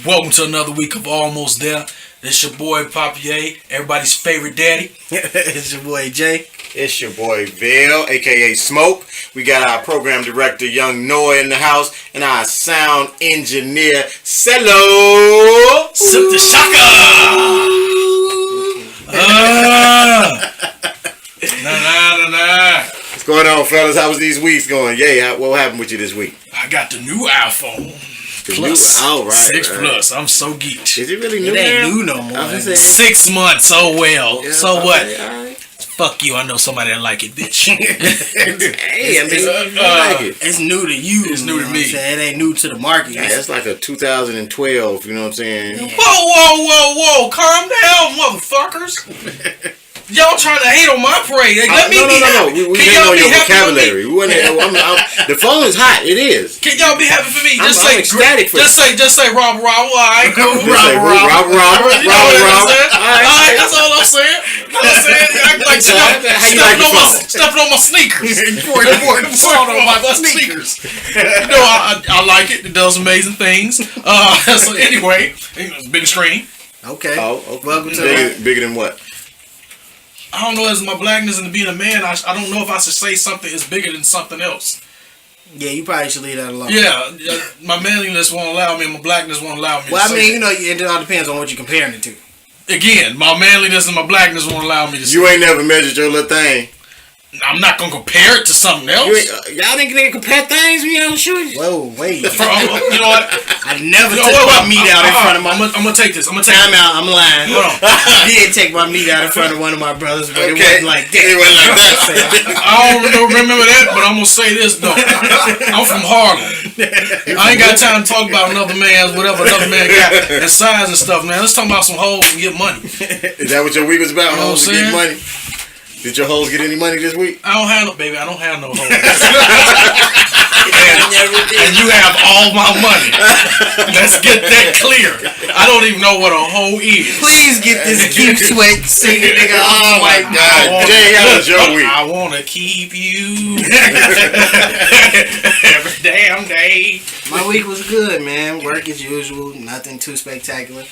Welcome to another week of Almost There. It's your boy Papier, everybody's favorite daddy. It's your boy Jay. It's your boy Vail, aka Smoke. We got our program director Young Noah in the house, and our sound engineer Cello. Sip the shaka. Nah. What's going on, fellas? How was these weeks going? What happened with you this week? I got the new iPhone. Plus. All right. 6 Plus. I'm so geeked. Is it really new? It ain't now? new no more. 6 months. Oh well. Yeah, so what? All right. Fuck you. I know somebody that like it, bitch. Hey, I mean, you like it. It's new to you. It's new to me. It ain't new to the market. Yeah, that's like a 2012. You know what I'm saying? Whoa. Calm down, motherfuckers. Y'all trying to hate on my parade. Let me be happy. We Can didn't know y'all be your happy for me? vocabulary. We wasn't, the phone is hot. It is. Can y'all be happy for me? I'm ecstatic for just say Rob. All right, cool. Rob. You know what I'm saying? All right, that's all I'm saying. You know what I'm saying? Like stepping on my sneakers. Pouring on my sneakers. You know, I like it. It does amazing things. So anyway, it's big screen. Okay. Welcome to bigger than what? I don't know, as my blackness and being a man, I don't know if I should say something is bigger than something else. Yeah, you probably should leave that alone. Yeah, my manliness won't allow me, and my blackness won't allow me. Well, I mean, it all depends on what you're comparing it to. Again, my manliness and my blackness won't allow me to say. You ain't never measured your little thing. I'm not gonna compare it to something else. Y'all think they compare things when you don't shoot? Whoa, wait. You know what? I never took my meat out in front of my... I'm gonna take this. Time out, I'm lying. Hold on. I did take my meat out in front of one of my brothers, but it wasn't like that. It wasn't like that. I don't remember that, but I'm gonna say this though. I'm from Harlem. I ain't got time to talk about another man's whatever another man got and size and stuff, man. Let's talk about some hoes and get money. Is that what your week was about? You know Hoes and get money? Did your hoes get any money this week? I don't have no hoes. And you have all my money. Let's get that clear. I don't even know what a hoe is. Please get this Keep Sweat singing nigga. Oh my God. Jay, how was your week? I wanna keep you every damn day. My week was good, man. Work as usual. Nothing too spectacular.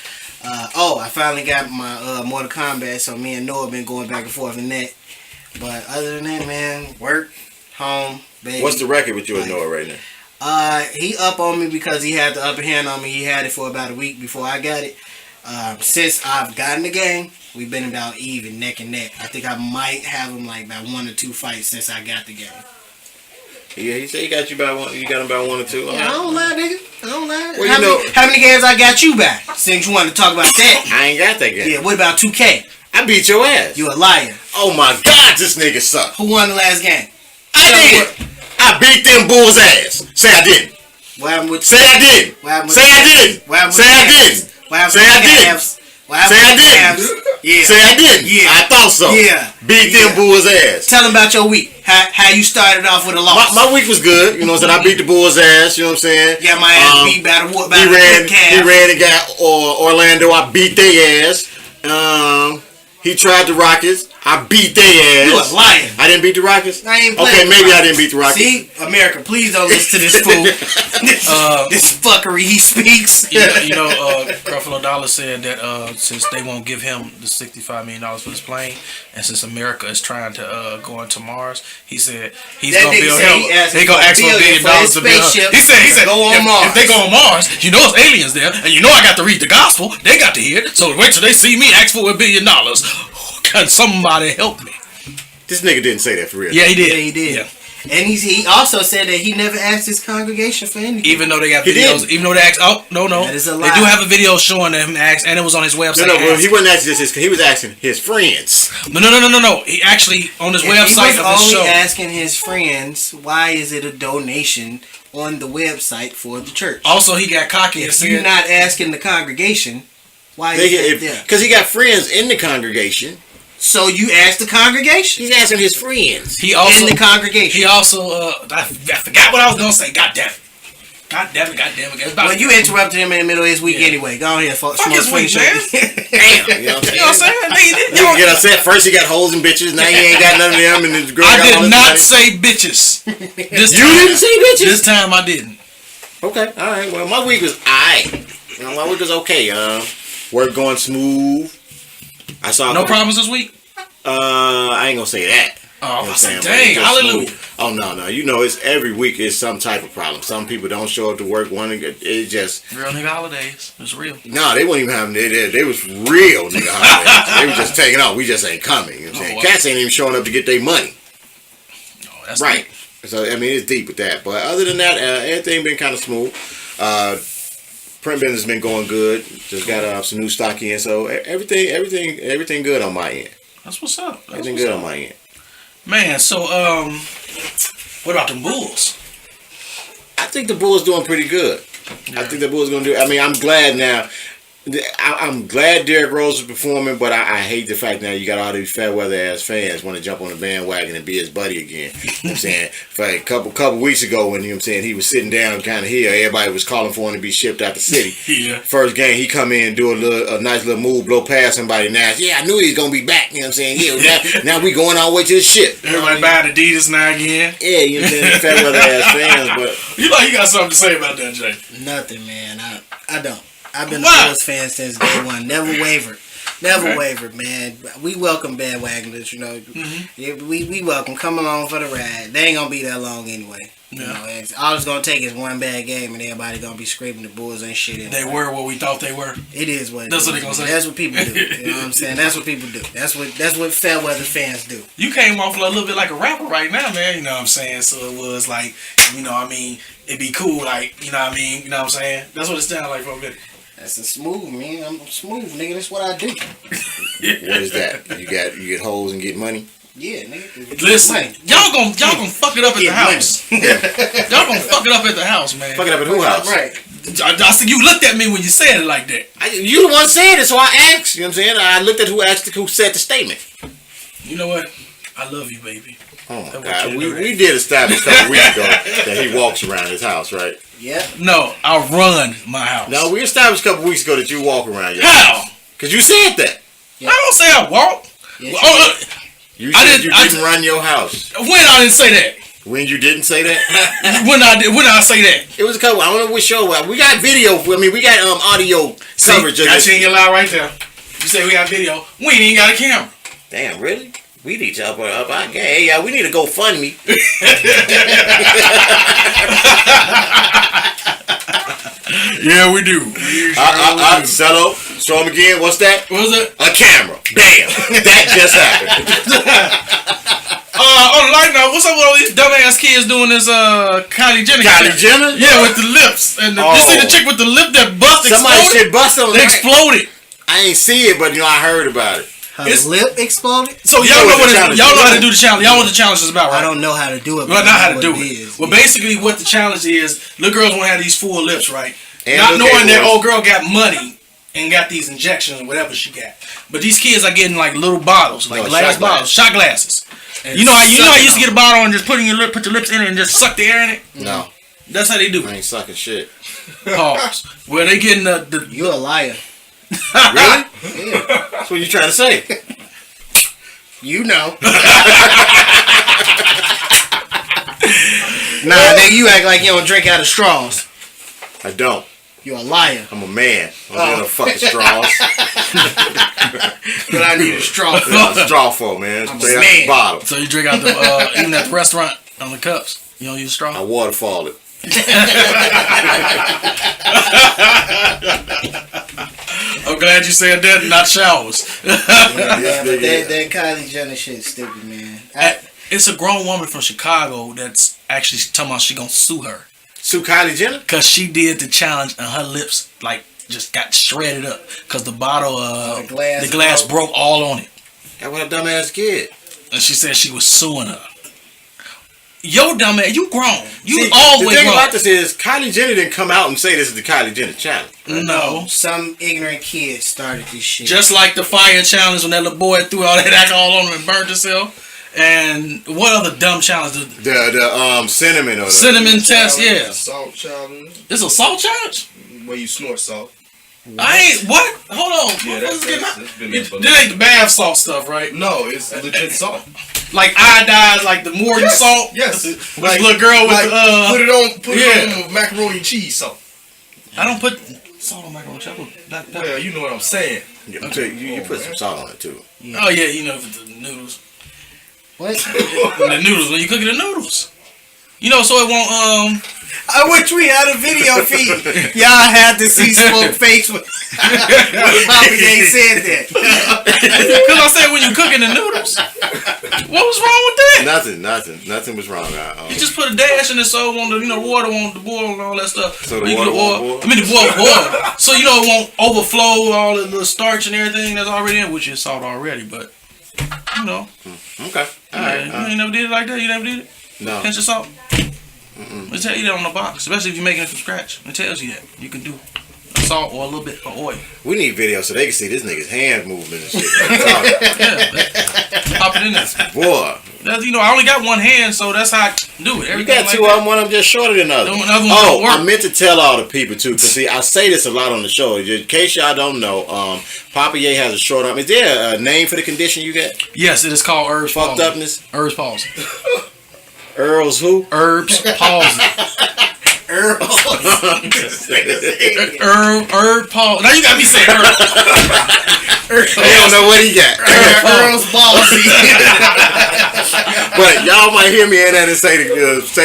I finally got my Mortal Kombat, so me and Noah been going back and forth in that. But other than that, man, work, home, baby. What's the record with you and Noah right now? He up on me because he had the upper hand on me. He had it for about a week before I got it. Since I've gotten the game, we've been about even, neck and neck. I think I might have him like about 1 or 2 fights since I got the game. Yeah, he said he got you about one. You got him about 1 or 2. Yeah, I don't lie, nigga. I don't lie. Well, how many games I got you back? Since you want to talk about that. I ain't got that game. Yeah, what about 2K? I beat your ass. You a liar. Oh my God, this nigga suck. Who won the last game? I did. I beat them bulls' ass. Say I didn't. What happened with Say I did. Say I didn't. Say I didn't. Say I didn't. Say I didn't. Yeah. Say I didn't. Yeah. I thought so. Yeah. Beat them bulls' ass. Tell them about your week. How you started off with a loss. My week was good. You know what I'm saying? I beat the bulls' ass. You know what I'm saying? Yeah, my ass beat by the wood. He ran and got Orlando. I beat their ass. He tried the Rockets. I beat their ass. You a liar. I didn't beat the Rockets? I ain't playing. Okay, maybe I didn't beat the Rockets. See? America, please don't listen to this fool. This fuckery he speaks. You know, Creflo Dollar said that since they won't give him the $65 million for this plane, and since America is trying to go into Mars, he said he's going to build him. They're going to ask for $1 billion to build. He said go on Mars. If they go on Mars, you know it's aliens there, and you know I got to read the gospel. They got to hear it. So wait till they see me ask for $1 billion. Can somebody help me? This nigga didn't say that for real. Yeah, he did. Yeah, he did. Yeah. And he also said that he never asked his congregation for anything. Even though they got videos. Even though they asked. Oh, no. That is a lie. They do have a video showing him ask, and it was on his website. No, he wasn't asking this. He was asking his friends. No. He actually, on his website he was of his show. only asking his friends, why is it a donation on the website for the church? Also, he got cocky and If said, you're not asking the congregation, why is it there? Because he got friends in the congregation. So you ask the congregation. He's asking his friends. He also in the congregation. He also I forgot what I was gonna say. God damn it. Well, you interrupted him in the middle of his week anyway. Go ahead, fuck his week, man. Damn, you know what I'm saying? You get upset. First he got hoes and bitches. Now he ain't got none of them. And the girl I got all did this not money. say bitches. You didn't say bitches. This time I didn't. Okay, all right. Well, my week was alright. My week was okay. Work going smooth. I saw no problems this week. I ain't gonna say that. Oh, You know I said, dang, hallelujah. Oh no, you know it's every week is some type of problem. Some people don't show up to work. It just real nigga holidays. It's real. No, they weren't even having they was real nigga holidays. They was just taking off. We just ain't coming. You know what I'm saying? Cats ain't even showing up to get their money. Oh, that's right. Deep. So I mean it's deep with that. But other than that, everything been kind of smooth. Print business has been going good. Just got some new stock in. So everything good on my end. That's what's up. Everything good on my end. Man, so what about the Bulls? I think the Bulls doing pretty good. Yeah. I think the Bulls gonna do. I mean, I'm glad now. I'm glad Derrick Rose is performing, but I hate the fact now you got all these fair weather ass fans want to jump on the bandwagon and be his buddy again. You know what I'm saying? For a couple weeks ago when, you know what I'm saying, he was sitting down kind of here, everybody was calling for him to be shipped out the city. Yeah. First game, he come in, do a nice little move, blow past somebody. Now, yeah, I knew he was going to be back. You know what I'm saying? Yeah, now we going all the way to the ship. Everybody buying Adidas now again. Yeah, you know what I'm saying? Fair weather ass fans, but... You like you got something to say about that, Jay? Nothing, man. I don't. I've been a Bulls fan since day one. Never wavered. Never wavered, man. We welcome bandwagoners, you know. Mm-hmm. We welcome. Come along for the ride. They ain't going to be that long anyway. Yeah. You know, all it's going to take is one bad game and everybody going to be screaming the Bulls ain't shit anyway. They were what we thought they were. It is what That's what they going to say. That's what people do. You know what I'm saying? That's what people do. That's what fair weather fans do. You came off a little bit like a rapper right now, man. You know what I'm saying? So it was like, you know what I mean? It'd be cool, like, you know what I mean? You know what I'm saying? That's what it sounded like for a minute. That's a smooth, man. I'm smooth, nigga. That's what I do. What is that? You get hoes and get money? Yeah, nigga. Listen, y'all gonna fuck it up at the house. Y'all gonna fuck it up at the house, man. Fuck it up at who house? Right. I said you looked at me when you said it like that. You the one saying it, so I asked. You know what I'm saying? I looked at who said the statement. You know what? I love you, baby. Oh my God. We did establish a couple weeks ago that he walks around his house, right? Yeah. No, I run my house. No, we established a couple weeks ago that you walk around your house. How? Because you said that. Yeah. I don't say I walk. Yes, you said you didn't run your house. When I didn't say that. When you didn't say that? When I say that? It was a couple. I don't know which show. We got video. I mean, we got audio coverage. I seen you lie right there. You say we got video. We ain't even got a camera. Damn, really? We need to up our game. Hey, yeah, we need to go fund me. Yeah, we do. Cello, show him again. What's that? What was it? A camera. Bam. That just happened. On the light note, what's up with all these dumbass kids doing this Kylie Jenner? Kylie Jenner? Yeah, with the lips. And you see the chick with the lip that busted? Somebody shit busted on it. Exploded. I ain't see it, but you know I heard about it. Her lip exploded? So y'all know how to do the challenge. Y'all know what the challenge is about, right? I don't know how to do it. Well, not how to do it. Well, basically what the challenge is, little girls want to have these full lips, right? And not knowing that old girl got money and got these injections or whatever she got. But these kids are getting like little bottles, like glass bottles, shot glasses. And you know how you used to get a bottle and just put your lips in it and just suck the air in it? No. That's how they do it. I ain't sucking shit. Pause. Well, they getting the You're a liar. Really? Yeah. That's what you trying to say. You know. Nah, nigga, you act like you don't drink out of straws. I don't. You're a liar. I'm a man. I'm gonna fucking straws. But I need a straw for. A straw for, man. I'm Straight a out man. the bottle. So you drink out the even at the restaurant on the cups. You don't use a straw? I waterfall it. I'm glad you said that, not showers. Yeah, but that Kylie Jenner shit stupid, man. It's a grown woman from Chicago that's actually talking about she gonna sue her. Sue Kylie Jenner? Cause she did the challenge and her lips like just got shredded up. Cause the bottle the glass broke all on it. That's what a dumbass kid. And she said she was suing her. Yo, dumbass, you grown. You The always thing grown. about this is Kylie Jenner didn't come out and say this is the Kylie Jenner challenge. No. Some ignorant kid started this shit. Just like the fire challenge when that little boy threw all that alcohol on him and burned himself. And what other dumb challenge? The cinnamon or cinnamon test, yeah. Salt challenge. It's a salt challenge? Where you snort salt. I ain't what? Hold on. Yeah, that's been that ain't the bath salt stuff, right? No, it's legit salt. Like iodized, like the Morton salt. Yes. With little girl with put it on macaroni and cheese salt. I don't put salt on macaroni. I put black pepper. Well, you know what I'm saying. You put some salt on it too. Oh yeah, you know for the noodles. What? The noodles when you cooking the noodles. You know, so it won't. I wish we had a video feed. Y'all had to see Smoke face when Papa Gang said that. Because I said when you cooking the noodles. What was wrong with that? Nothing was wrong. You just put a dash in it so it won't, water won't boil and all that stuff. So the water won't boil? I mean, the boil. So, it won't overflow all the starch and everything that's already in, which is salt already, but, Okay. All right. You ain't never did it like that? You never did it? No. Pinch of salt? It tell you that on the box, especially if you're making it from scratch. It tells you that. You can do salt or a little bit of oil. We need video so they can see this nigga's hand movement and shit. Pop it in there. Boy. That's, I only got one hand, so that's how I do it. You got two of them, one of them just shorter than the other. I meant to tell all the people too, because see, I say this a lot on the show. In case y'all don't know, Papa Ye has a short arm. Is there a name for the condition you got? Yes, it is called Erb's Fucked palsy. upness? Erb's palsy. Earl's who? Erb's palsy. Herb palsy. Now you got me saying Herb. They don't know what he got. Earl's palsy. But y'all might hear me in that and say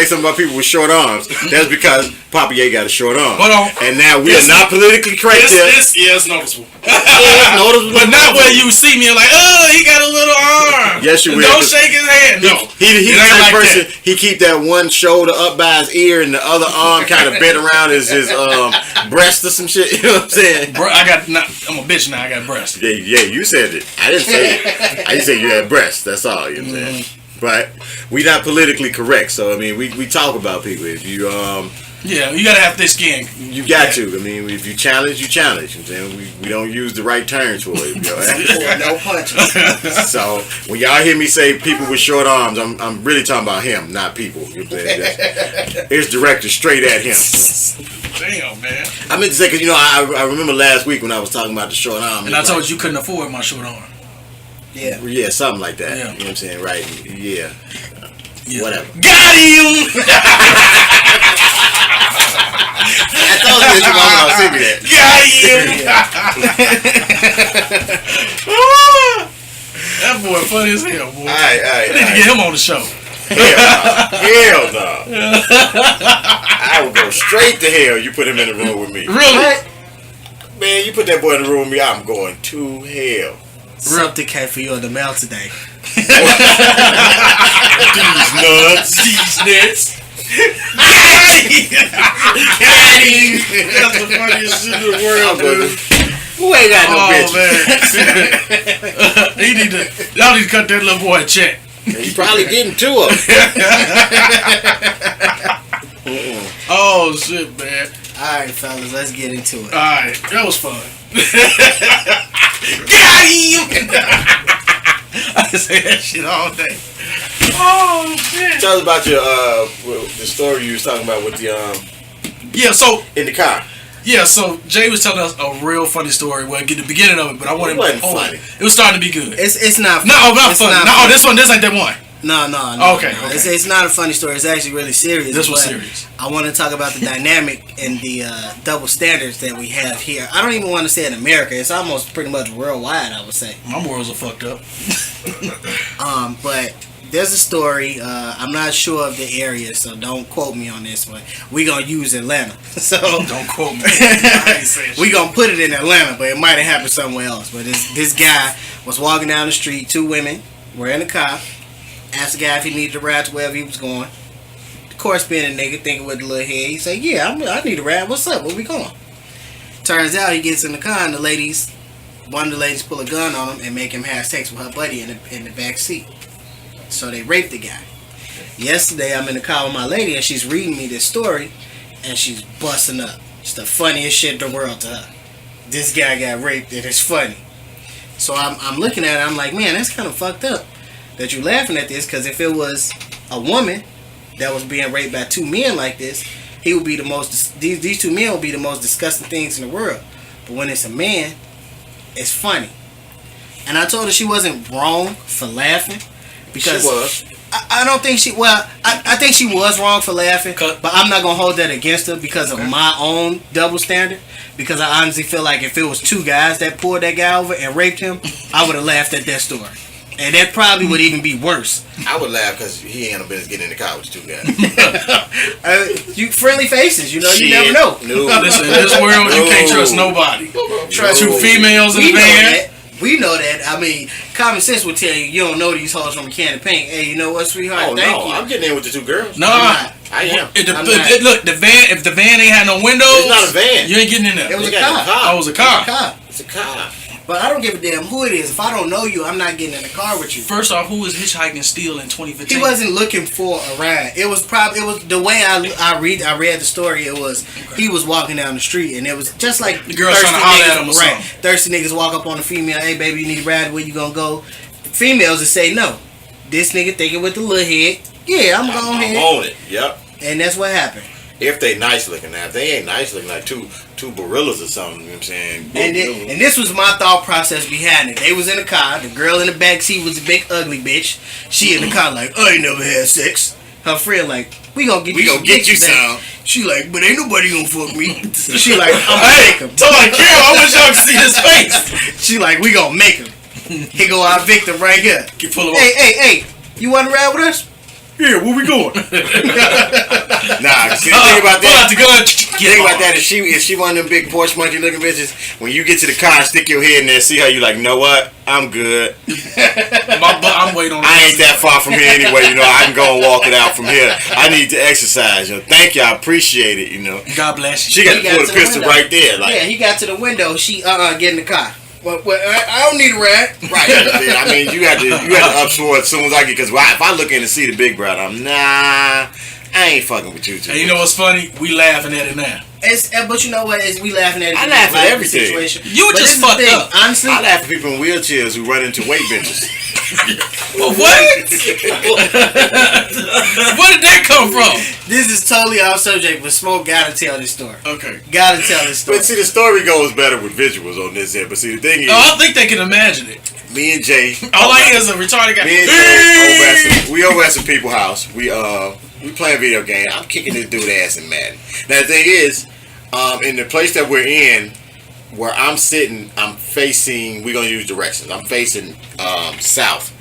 something about people with short arms. That's because Papa Ye got a short arm. And now we are not politically correct here. It's noticeable. It's noticeable. But not where you see me like, oh, he got a little arm. Yes, you will. Don't shake his hand. No. He's the type of person, he keep that one shoulder up by his ear and the other arm kind of bent around his breast or some shit. You know what I'm saying? I'm a bitch now. I got breasts. Yeah, you said it. I didn't say it. I just said you had breasts. That's all. You know what I'm saying? But we not politically correct. So, I mean, we talk about people. If you, yeah, you got to have thick skin. You got to. I mean, if you challenge, you challenge. You know what I'm saying? We don't use the right terms for it. No punches. So, when y'all hear me say people with short arms, I'm really talking about him, not people. You know what I'm saying? It's directed straight at him. Damn, man. I meant to say, because, I remember last week when I was talking about the short arm. And I told you couldn't afford my short arm. Yeah. Yeah, something like that. Yeah. You know what I'm saying? Right. Yeah. Whatever. Got him! I told you that your mama was singing that. Got him! That boy funny as hell, boy. All right. I need to get him on the show. Hell no. I would go straight to hell. You put him in the room with me. Really? Man, you put that boy in the room with me, I'm going to hell. Something came for you in the mail today. These nuts. Got him! That's the funniest shit in the world, dude. Who ain't got no bitch? Man. Y'all need to cut that little boy a check. He's probably getting two of them. Oh, shit, man. Alright, fellas, let's get into it. Alright, that was fun. Got him! I can say that shit all day. Oh, shit. Tell us about your the story you was talking about with the in the car. Yeah, so Jay was telling us a real funny story. Well, get the beginning of it, but I wanted to funny. It was starting to be good. It's not funny. No, not it's funny. Not no, funny. this ain't that one. No. Okay. It's not a funny story. It's actually really serious. This was serious. I want to talk about the dynamic and the double standards that we have here. I don't even want to say in America. It's almost pretty much worldwide, I would say. My morals are fucked up. But there's a story. I'm not sure of the area, so don't quote me on this one. We gonna use Atlanta. So don't quote me. I ain't saying we shit. gonna put it in Atlanta, but it might have happened somewhere else. But this guy was walking down the street. Two women were in a car. Asked the guy if he needed a ride to wherever he was going. Of course, being a nigga thinking with a little head, he said, "Yeah, I need a ride. What's up? Where we going?" Turns out he gets in the car and one of the ladies pull a gun on him and make him have sex with her buddy in the back seat. So they raped the guy. Yesterday, I'm in the car with my lady and she's reading me this story and she's busting up. It's the funniest shit in the world to her. This guy got raped and it's funny. So I'm looking at it. I'm like, man, that's kind of fucked up that you're laughing at this, because if it was a woman that was being raped by two men like this, he would be the most. These two men would be the most disgusting things in the world. But when it's a man, it's funny. And I told her she wasn't wrong for laughing, because she was. I don't think she. Well, I think she was wrong for laughing, but I'm not gonna hold that against her because of my own double standard. Because I honestly feel like if it was two guys that pulled that guy over and raped him, I would have laughed at that story, and that probably would even be worse. I would laugh because he ain't no business getting in the car with two guys. You friendly faces, you know. You never know. No. Listen, in this world, you can't trust nobody. Trust two females in the van. We know that. I mean, common sense would tell you don't know these hoes from a can of paint. Hey, you know what, sweetheart? Oh, Thank no, you. I'm getting in with the two girls. No, I am. Look, the van. If the van ain't had no windows, It's not a van. You ain't getting in there. It was a got car. a car. Oh, it was a car. It's a car. But I don't give a damn who it is. If I don't know you, I'm not getting in the car with you. First off, who was hitchhiking still in 2015? He wasn't looking for a ride. It was the way I read the story. It was he was walking down the street and it was just like The girl trying to holler at him or something. Thirsty niggas walk up on the female. Hey baby, you need a ride? Where you gonna go? Females that say no. This nigga thinking with the little head. Yeah, I'm going I'm ahead. on it. Yep. And that's what happened. If they nice looking now. If they ain't nice looking like two gorillas or something, you know what I'm saying? And this was my thought process behind it. They was in the car. The girl in the back seat was a big ugly bitch. She in the car like, I ain't never had sex. Her friend like, we gonna get you some. She like, but ain't nobody gonna fuck me. She like, I'm gonna make him. Tell my girl, I wish y'all could see his face. She like, we gonna make him. Here go our victim right here. Get full of Hey, you wanna ride with us? Yeah, where we going? Nah, see the thing about Pull out that. the gun. The thing about that is she one of them big Porsche monkey looking bitches. When you get to the car and stick your head in there, see how you like, you know what? I'm good. I'm waiting on. I ain't that far from here anyway. You know, I can go and walk it out from here. I need to exercise. You know, thank you. I appreciate it. You know, God bless you. she got He to pull the pistol window. right there. Like, Yeah, he got to the window. She get in the car. Well, I don't need a ride. right. I mean, you had to upswore as soon as I get, because if I look in and see the big brother, I ain't fucking with you two. And you know what's funny? We laughing at it now. But you know what? We laughing at it. I laugh at the everything. situation. You But just this is the fucked thing. up. Honestly, I laugh at people in wheelchairs who run into weight benches. Well, what? Where did that come from? this is totally off subject, but Smoke gotta tell this story. Okay. Gotta tell this story. But see, the story goes better with visuals on this end. But see, the thing is, Oh, I think they can imagine it. me and Jay, All I hear is a retarded guy. me and Jay over at some people's house. We playing video game. I'm kicking this dude ass in Madden. Now the thing is, in the place that we're in, where I'm sitting, I'm facing. We're gonna use directions. I'm facing south.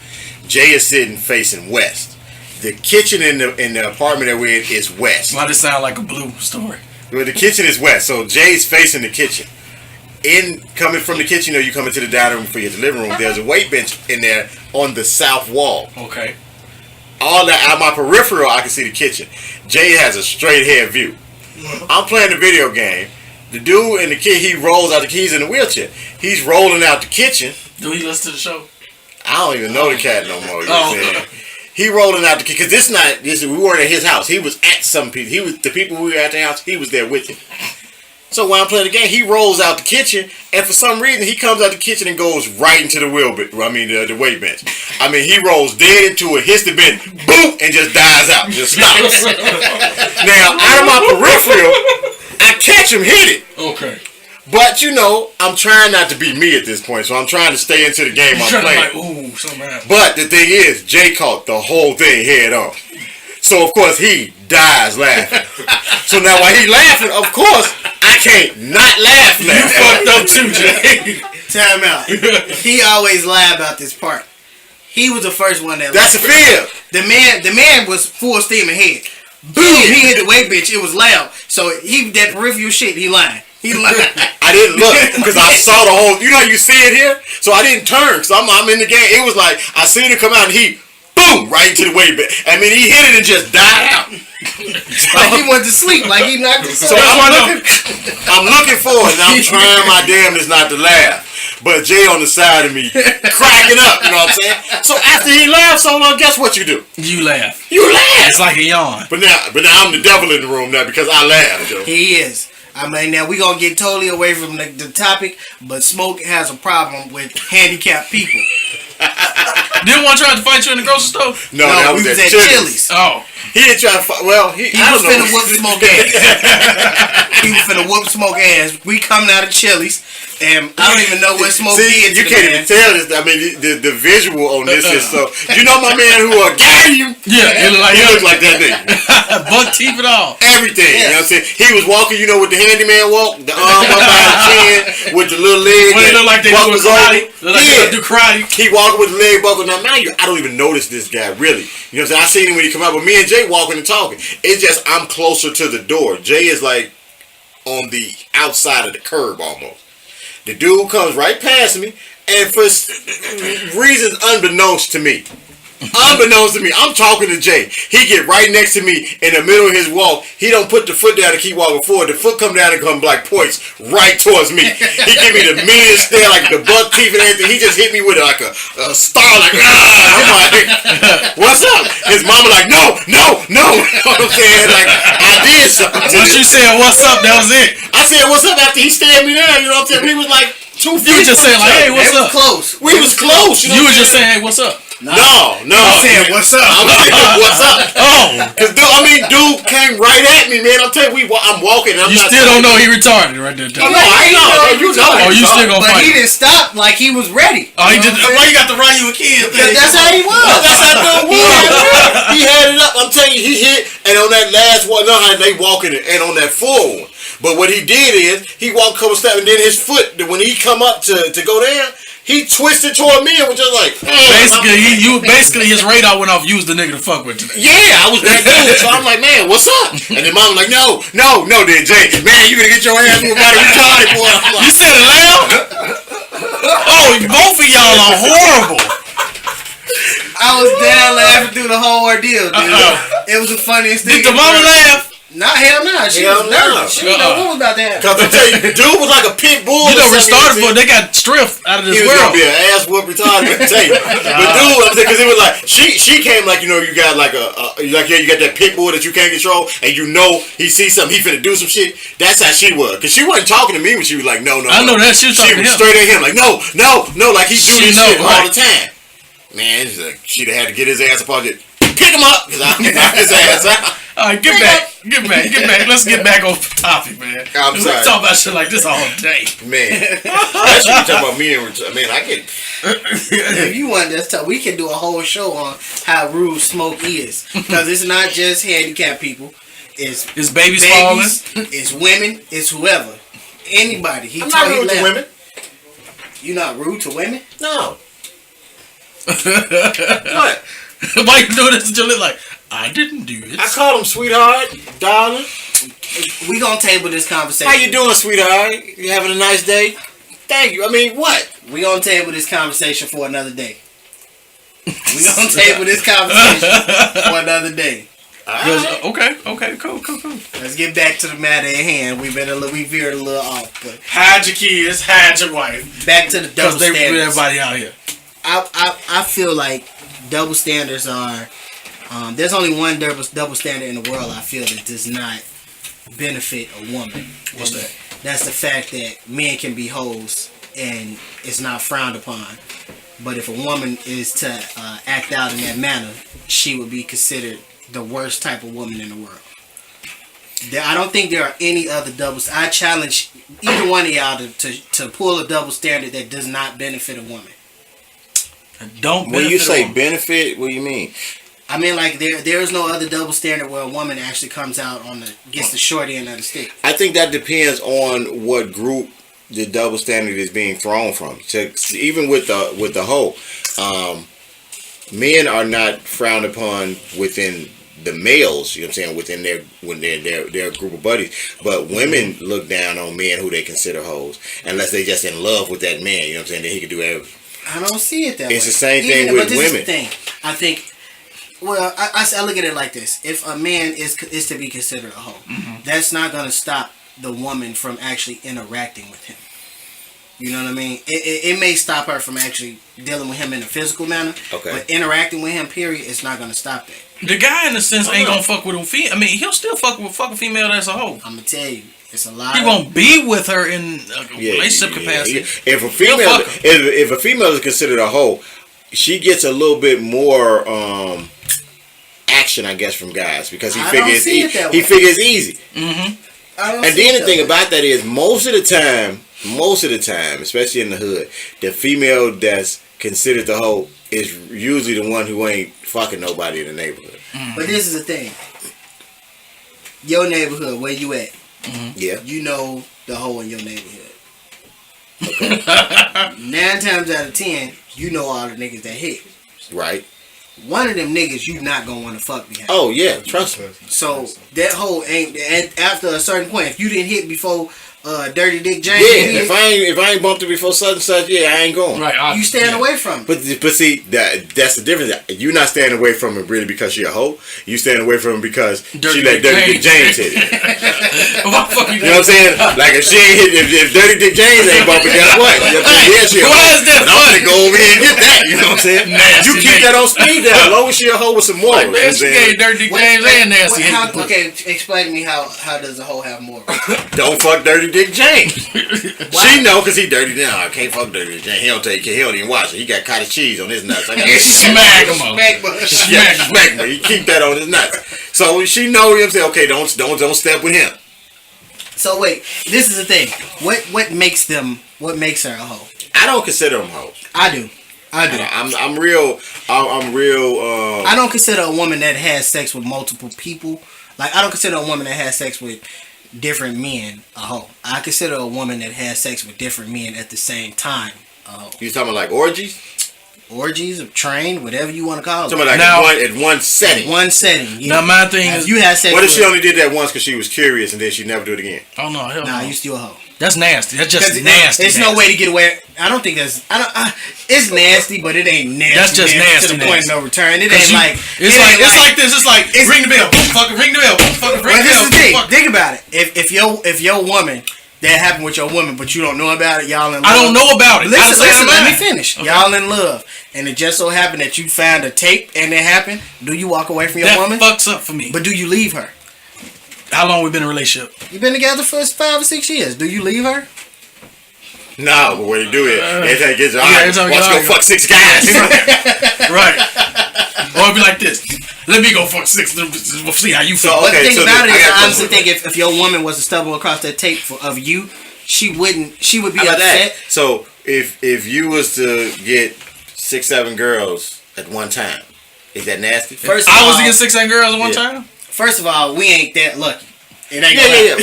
Jay is sitting facing west. The kitchen in the apartment that we're in is west. Why does it sound like a blue story? Well, the kitchen is west, so Jay's facing the kitchen. Coming from the kitchen, or you come into the dining room for your living room, there's a weight bench in there on the south wall. Okay. All that out my peripheral, I can see the kitchen. Jay has a straight head view. I'm playing the video game. The dude and the kid, he rolls out the keys in the wheelchair. He's rolling out the kitchen. Do he listen to the show? I don't even know the cat no more. You know what I'm Oh. saying? He rolling out the key because we weren't at his house. He was at some people. He was the people who were at the house. He was there with him. So while I'm playing the game, he rolls out the kitchen, and for some reason, he comes out the kitchen and goes right into the the weight bench. I mean, he rolls dead into it, hits the bench, boom, and just dies out, just stops. Now, out of my peripheral, I catch him, hit it. Okay. But you know, I'm trying not to be me at this point, so I'm trying to stay into the game I'm Trying to playing. like, ooh, something happened. But the thing is, Jay caught the whole thing head on. So of course he dies laughing. So now while he laughing, of course I can't not laugh. You fucked up too, Jay. Time out. He always lie about this part. He was the first one that. That's a fear. The man was full steam ahead. Boom! He hit the weight bench. It was loud. So that peripheral shit. He lying. He lying. I didn't look because I saw the whole. You know how you see it here, so I didn't turn. So I'm in the game. It was like I seen it come out and he. Boom! Right into the weight bench. I mean, he hit it and just died out. Like he went to sleep. Like he knocked himself. So I'm looking for it, and I'm trying my damnedest not to laugh. But Jay on the side of me, cracking up. You know what I'm saying? So after he laughed so long, guess what you do? You laugh. You laugh. It's like a yawn. But now I'm the devil in the room now because I laughed. Yo. He is. I mean, now we gonna get totally away from the topic, but Smoke has a problem with handicapped people. Didn't one try to fight you in the grocery store? No, that was we at was at Chili's. Chili's. Oh. He didn't try to fight. Well, He I was don't know. finna whoop smoke ass. He was finna whoop smoke ass. We coming out of Chili's, and I don't even know what smoke See, did you to the can't man. even tell this. I mean, the visual on this is so. You know my man who got you. Yeah, it looked like He looks like that nigga. buck teeth and all. Everything. Yes. You know what I'm saying? He was walking, you know, with the handyman walk, the arm up by the chin, with the little leg. Well, they look like they doing buckles karate. over. Look like they do karate. He walking with the leg buckle. Now, mind you, I don't even notice this guy, really. You know what I'm saying? I seen him when he come out, but me and Jay walking and talking. It's just, I'm closer to the door. Jay is like on the outside of the curb almost. The dude comes right past me, and for reasons unbeknownst to me, I'm talking to Jay. He get right next to me in the middle of his walk. He don't put the foot down and keep walking forward. The foot come down and come like points right towards me. He give me the meanest stare, like the buck teeth and everything. He just hit me with like a star, like I'm like, what's up? His mama like, no. You know what I'm saying? Like I did something. Once you said what's up, that was it. I said what's up after he stared me down. You know what I'm saying? He was like 2 feet. You was just saying like, hey, what's They was up? close. We was close. You was just saying, hey, what's up? No. I said, what's up? I'm saying, what's up? Oh, Cause dude came right at me, man. I'm telling you, I'm walking. And I'm you not still don't know he retarded right there. Oh, no, I know. You know. Oh, you still gonna But fight? he didn't stop like he was ready. Oh, he just. Why you got the run you a kid thing? That's how he was. That's how dude was. He had it up. I'm telling you, he hit, and on that last one, no, they walking it, and on that full one. But what he did is he walked a couple steps, and then his foot, when he come up to go down, he twisted toward me and was just like, Basically, his radar went off. Use the nigga to fuck with today. yeah, I was that dude. So I'm like, man, what's up? And then mom was like, no, then Jay, man, you gonna get your ass whooped by the retarded boy. I'm You like, said it loud. Oh, both of y'all are horrible. I was down laughing through the whole ordeal, dude. It was the funniest thing. Did the mama laugh? Not hell no. She Hell was no. nervous. She didn't know what was about to happen. cause I tell you, dude was like a pit bull. You know, or something, restarted you for see. they got strength out of this He was world. gonna be an ass whoop retarded. I tell you, but dude, because it was like she came like, you know, you got like you got that pit bull that you can't control, and you know he sees something, he finna do some shit. That's how she was, because she wasn't talking to me when she was like, no. I know that she was She talking to was him. straight at him like, no, like he do She this know, shit all right. the time. Man, she'd have had to get his ass up on it. Pick him up, because I'm knock his ass out. All right, get back. Let's get back on topic, man. I'm We sorry. talk about shit like this all day. Man, that's what you talking about me and man, I get. If you want this talk, we can do a whole show on how rude smoke is. Because it's not just handicapped people. It's His baby's falling. it's women, it's whoever. Anybody. I'm not rude to women. You not rude to women? No. What? Why you doing this to your lip like, I didn't do it. I call him sweetheart, darling. We gonna table this conversation. How you doing, sweetheart? You having a nice day? Thank you. I mean, what? We gonna table this conversation for another day. We gonna table this conversation for another day. Okay, cool. Let's get back to the matter at hand. We veered a little off, but Hide your kids, hide your wife. back to the double Because they standards. everybody out here. I feel like double standards are. There's only one double standard in the world I feel that does not benefit a woman. What's that? That's the fact that men can be hoes and it's not frowned upon. But if a woman is to act out in that manner, she would be considered the worst type of woman in the world. I don't think there are any other doubles. I challenge either one of y'all to pull a double standard that does not benefit a woman. Don't When you benefit a say woman. benefit, what do you mean? I mean, like there is no other double standard where a woman actually comes out gets the short end of the stick. I think that depends on what group the double standard is being thrown from. So, even with the whole, men are not frowned upon within the males. You know what I'm saying? Within their group of buddies, but women look down on men who they consider hoes unless they just in love with that man. You know what I'm saying? That he can do everything. I don't see it that way. It's the same thing with but this women. Is the thing. I think. Well, I look at it like this: if a man is to be considered a hoe, that's not going to stop the woman from actually interacting with him. You know what I mean? It may stop her from actually dealing with him in a physical manner. Okay. But interacting with him, period, it's not going to stop that. The guy, in a sense, ain't gonna fuck with a female. I mean, he'll still fuck a female that's a hoe. I'm gonna tell you, it's a lot. He won't be with her in a relationship capacity. If a female, fuck her. if a female is considered a hoe, she gets a little bit more action, I guess, from guys because he figures it's easy. Mm-hmm. And then the thing about that is most of the time, especially in the hood, the female that's considered the hoe is usually the one who ain't fucking nobody in the neighborhood. Mm-hmm. But this is the thing. Your neighborhood, where you at? Mm-hmm. Yeah. You know the hoe in your neighborhood. Okay. 9 times out of 10, you know all the niggas that hit. Right. One of them niggas you not gonna want to fuck behind. Oh yeah, trust me. So that hoe ain't. And after a certain point, if you didn't hit before Dirty Dick James, yeah. If I ain't bumped her before such and such, yeah, I ain't going. Right. You stand away from it. But see that's the difference. You're not standing away from her really because she a hoe. You standing away from her because she let Dirty Dick James hit it. You know what I'm saying? Like if she ain't hit, if Dirty Dick James ain't bumping, guess what? Yeah, she a hoe. Why is that I'm gonna go over here and get that. You know what I'm saying? Nasty You keep that on speed dial. As long as she a hoe with some morals. Like, man, she gave Dirty Dick James and Nasty. Okay, explain to me how does a hoe have more? Don't fuck Dirty Dick James. She know because he dirty now. I can't fuck Dirty Dick James. He don't take care. He don't even watch it. He got cottage cheese on his nuts. I got smack him up. smack him. He keep that on his nuts. So she know him. Say, okay, don't step with him. So wait, this is the thing. What makes her a hoe? I don't consider them hoes. I do. I'm real. I don't consider a woman that has sex with multiple people. Like I don't consider a woman that has sex with different men a hoe. I consider a woman that has sex with different men at the same time a hoe. You talking about like orgies? Orgies, or train, whatever you want to call it. Talking about like now, in one setting. One setting. Yeah. Now my thing is, you had sex. What if she only did that once because she was curious and then she never do it again? Oh no, hell Nah, no. you still a hoe. That's nasty. That's just nasty. There's no way to get away. I don't think that's. It's nasty, but it ain't nasty. That's just nasty. To the point of no return. It ain't It's like. It's like this. It's like ring the bell. Boom, fucking ring the bell. Boom, fucking ring the bell. This is the thing. Think about it. If your woman. That happened with your woman, but you don't know about it. Y'all in love. I don't know about it. Listen, let me finish. Okay. Y'all in love, and it just so happened that you found a tape and it happened. Do you walk away from your woman? That fucks up for me. But do you leave her? How long we been in a relationship? You've been together for 5 or 6 years. Do you leave her? No, but what you do is every time you get your watch go fuck 6 guys. Right. Or it'd be like this. Let me go fuck 6. We'll see how you feel. But the thing about it is, I honestly think if your woman was to stumble across that tape of you, she would be upset. That? So if you was to get 6, 7 girls at one time, is that nasty? First I was to get 6, 7 girls at one time? First of all, we ain't that lucky. It ain't yeah.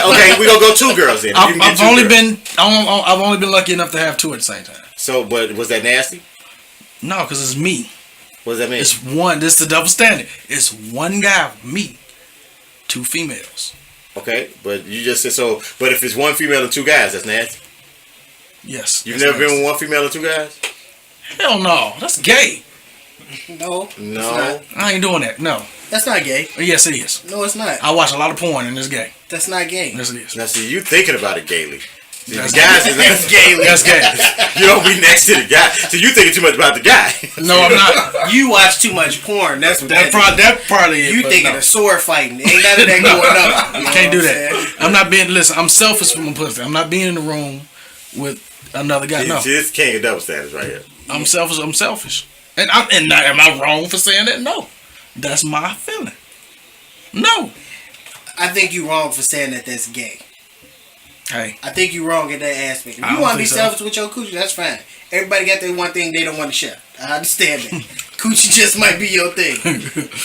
Okay, we gonna go 2 girls then. I've only been lucky enough to have 2 at the same time. So, but was that nasty? No, because it's me. What does that mean? It's one. This is the double standard. It's one guy, me, 2 females. Okay, but you just said so. But if it's 1 female and 2 guys, that's nasty. Yes. You've never been with 1 female and 2 guys? Hell no. That's gay. No. I ain't doing that. No. That's not gay. Yes, it is. No, it's not. I watch a lot of porn and it's gay. That's not gay. Yes, it is. Now, see, you thinking about it gaily. See, That's the guys is that's gay. That's gay. You don't be next to the guy. So you thinking too much about the guy. No, I'm not. You watch too much porn. That's what that probably is. You thinking of sword fighting. Ain't none of that going on. Can't do that. I'm not being. Listen, I'm selfish for my pussy. I'm not being in the room with another guy. No. See, this king of double standards right here. I'm selfish. I'm selfish. And am I wrong for saying that? No. That's my feeling. No. I think you wrong for saying that that's gay. Hey. I think you wrong in that aspect. If you want to be selfish with your coochie, that's fine. Everybody got their one thing they don't want to share. I understand that. Coochie just might be your thing.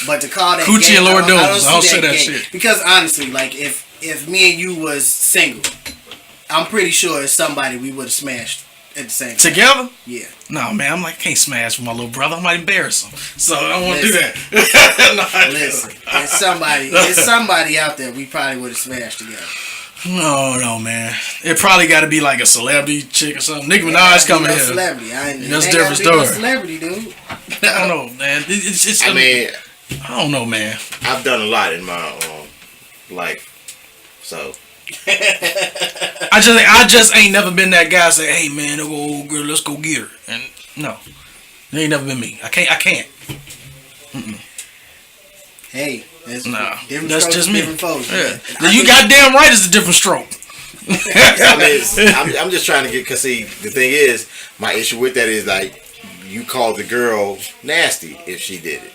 But to call that Coochie gay, and Lord I don't say that gay. shit. Because honestly, like if me and you was single, I'm pretty sure it's somebody we would have smashed at the same time. Together? Yeah. No, man, I'm like, I can't smash with my little brother. I might embarrass him. So I don't want to do that. Listen, there's somebody out there we probably would have smashed together. No, man. It probably got to be like a celebrity chick or something. Nicki Minaj coming here. Celebrity. That's a different story. No celebrity, dude. I don't know, man. I don't know, man. I've done a lot in my life, so. I just ain't never been that guy say, hey man, old girl, let's go get her. And no, it ain't never been me. I can't. Mm-mm. Hey, that's just me. Folks, yeah. You goddamn right, it's a different stroke. I'm just trying to get, cause see, the thing is, my issue with that is like, you call the girl nasty if she did it.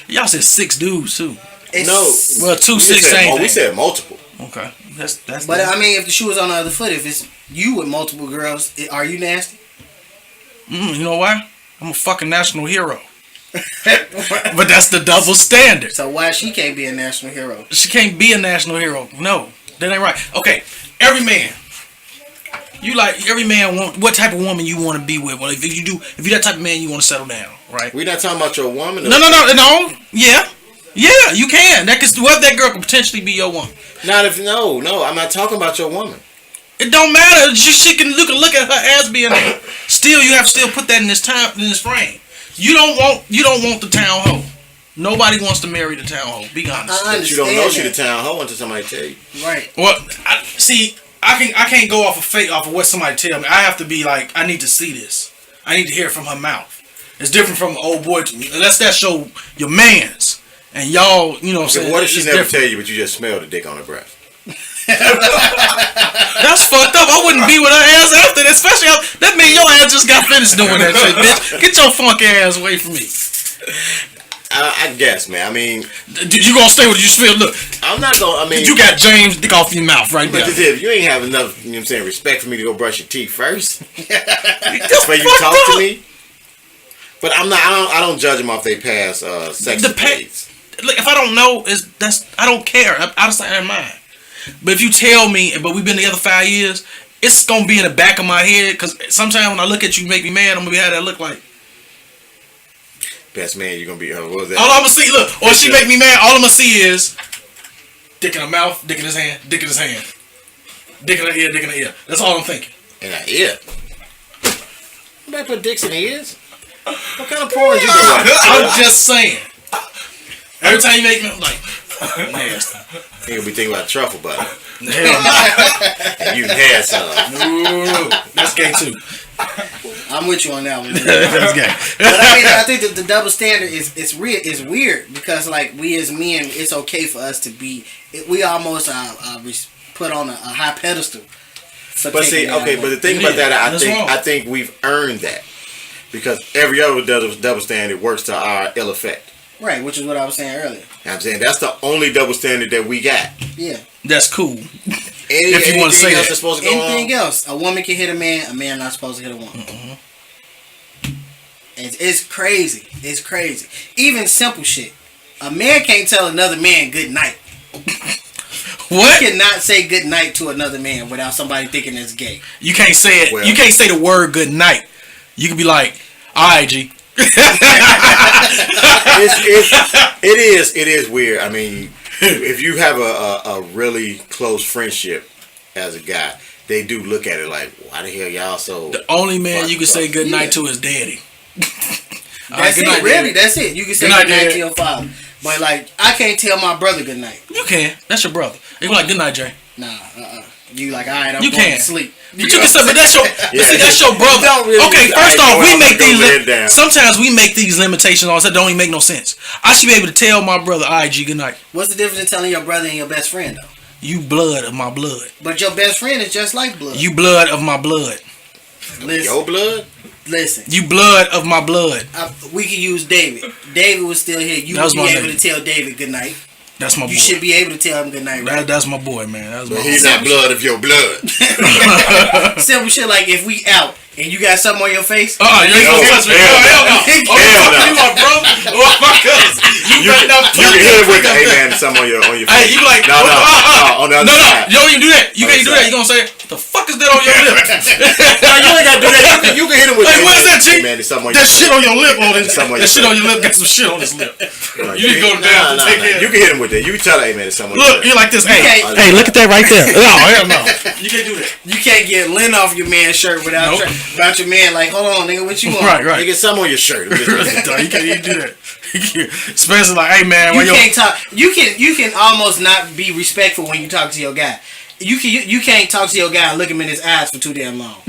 Y'all said 6 dudes too. Well, 2, we 6, said, same we thing. said multiple. Okay, that's. But I mean, if the shoe was on the other foot, if it's you with multiple girls, are you nasty? You know why? I'm a fucking national hero. But that's the double standard. So why she can't be a national hero? She can't be a national hero. No, that ain't right. Okay, every man. Every man want what type of woman you want to be with. Well, if you're that type of man, you want to settle down, right? We're not talking about your woman. No. Yeah, you can. That girl could potentially be your woman. No. I'm not talking about your woman. It don't matter. You can look at her as being there. Still, you have to still put that in this frame. You don't want the town hoe. Nobody wants to marry the town hoe. Be honest. But you don't know she the town hoe until somebody tell you. Right. Well, I can't go off of what somebody tell me. I have to be like, I need to see this. I need to hear it from her mouth. It's different from an old boy to me. Unless that show your mans and y'all, you know what I'm saying. What if she never tell you, but you just smell the dick on her breath? That's fucked up. I wouldn't be with her ass after that. Especially that means your ass just got finished doing that shit, bitch. Get your funky ass away from me. I guess, man. I mean, you gonna stay with you smell? Look, I'm not gonna. I mean, you got James dick off your mouth right there. But if you ain't have enough, you know what I'm saying, respect for me to go brush your teeth first, that's why you talk to me. But I'm not. I don't judge them off their past sex dates. Look, if I don't know, I don't care. I'm out of sight, out of mind. But if you tell me, but we've been together 5 years, it's gonna be in the back of my head. Cause sometimes when I look at you, make me mad. I'm gonna be how that look like. Best man, you're gonna be. What was that? All I'm gonna see, look, or she make me mad. All I'm gonna see is dick in her mouth, dick in his hand, dick in his hand, dick in her ear, dick in her ear. That's all I'm thinking. In her ear. Nobody put dicks in the ears. What kind of porn you doing? I'm just saying. Every time you make me, I'm like, nasty. You gonna be thinking about truffle butter. Hell no. And you had some. No, that's gay too. I'm with you on that one. That's gay. But I mean, I think the double standard is weird because like we as men, it's okay for us to be. We almost put on a high pedestal. But see, okay, but the thing about that, I think we've earned that because every other double standard works to our ill effect. Right, which is what I was saying earlier. I'm saying that's the only double standard that we got. Yeah, that's cool. If you want to say that, supposed to go anything else, a woman can hit a man not supposed to hit a woman. Mm-hmm. It's crazy. It's crazy. Even simple shit. A man can't tell another man good night. What? You cannot say good night to another man without somebody thinking it's gay. You can't say it. Well, you can't say the word good night. You can be like, all right, G. It is weird. I mean, if you have a really close friendship as a guy, they do look at it like, why the hell y'all so... The only man you can say good night to is daddy. That's it, night, really. daddy. That's it. You can say good night to your father. But like, I can't tell my brother good night. You can. That's your brother. You be like, good night, Jay. Nah, You like, all right, I'm going to sleep. But you can say, but that's your, see, that's your brother. Okay, first off, we make these. Sometimes we make these limitations on us that don't even make no sense. I should be able to tell my brother, all right, G, good night. What's the difference in telling your brother and your best friend though? You blood of my blood. But your best friend is just like blood. You blood of my blood. Listen, your blood? Listen. You blood of my blood. We can use David. David was still here. You would be able to tell David good night. That's my boy. You should be able to tell him good night, right? That's my boy, man. That's my he's not blood of your blood. Simple shit like if we out and you got something on your face. You ain't gonna touch me. Hell no. You my brother or my cousin. You better not touch me. You can hit it with the hey man, something on your face. Hey, you like no, on the other side. You don't even do that. You can't do that. You gonna say, what the fuck is that on your lip? No, you ain't gotta do that. You can hit it with hey, what is that, G? Man, that shit on your lip on this. That shit on your lip got some shit on his lip. You need to go down and take care. You can hit him with that. You can tell hey man, it's someone. Look, you're like this. Hey, look at that right there. No, hell no. You can't do that. You can't get lint off your man's shirt without your man like, hold on, nigga, what you want? Right. You get some on your shirt. You can't even do that. Especially like, hey man, you can't talk. You can almost not be respectful when you talk to your guy. You can't talk to your guy and look him in his eyes for too damn long.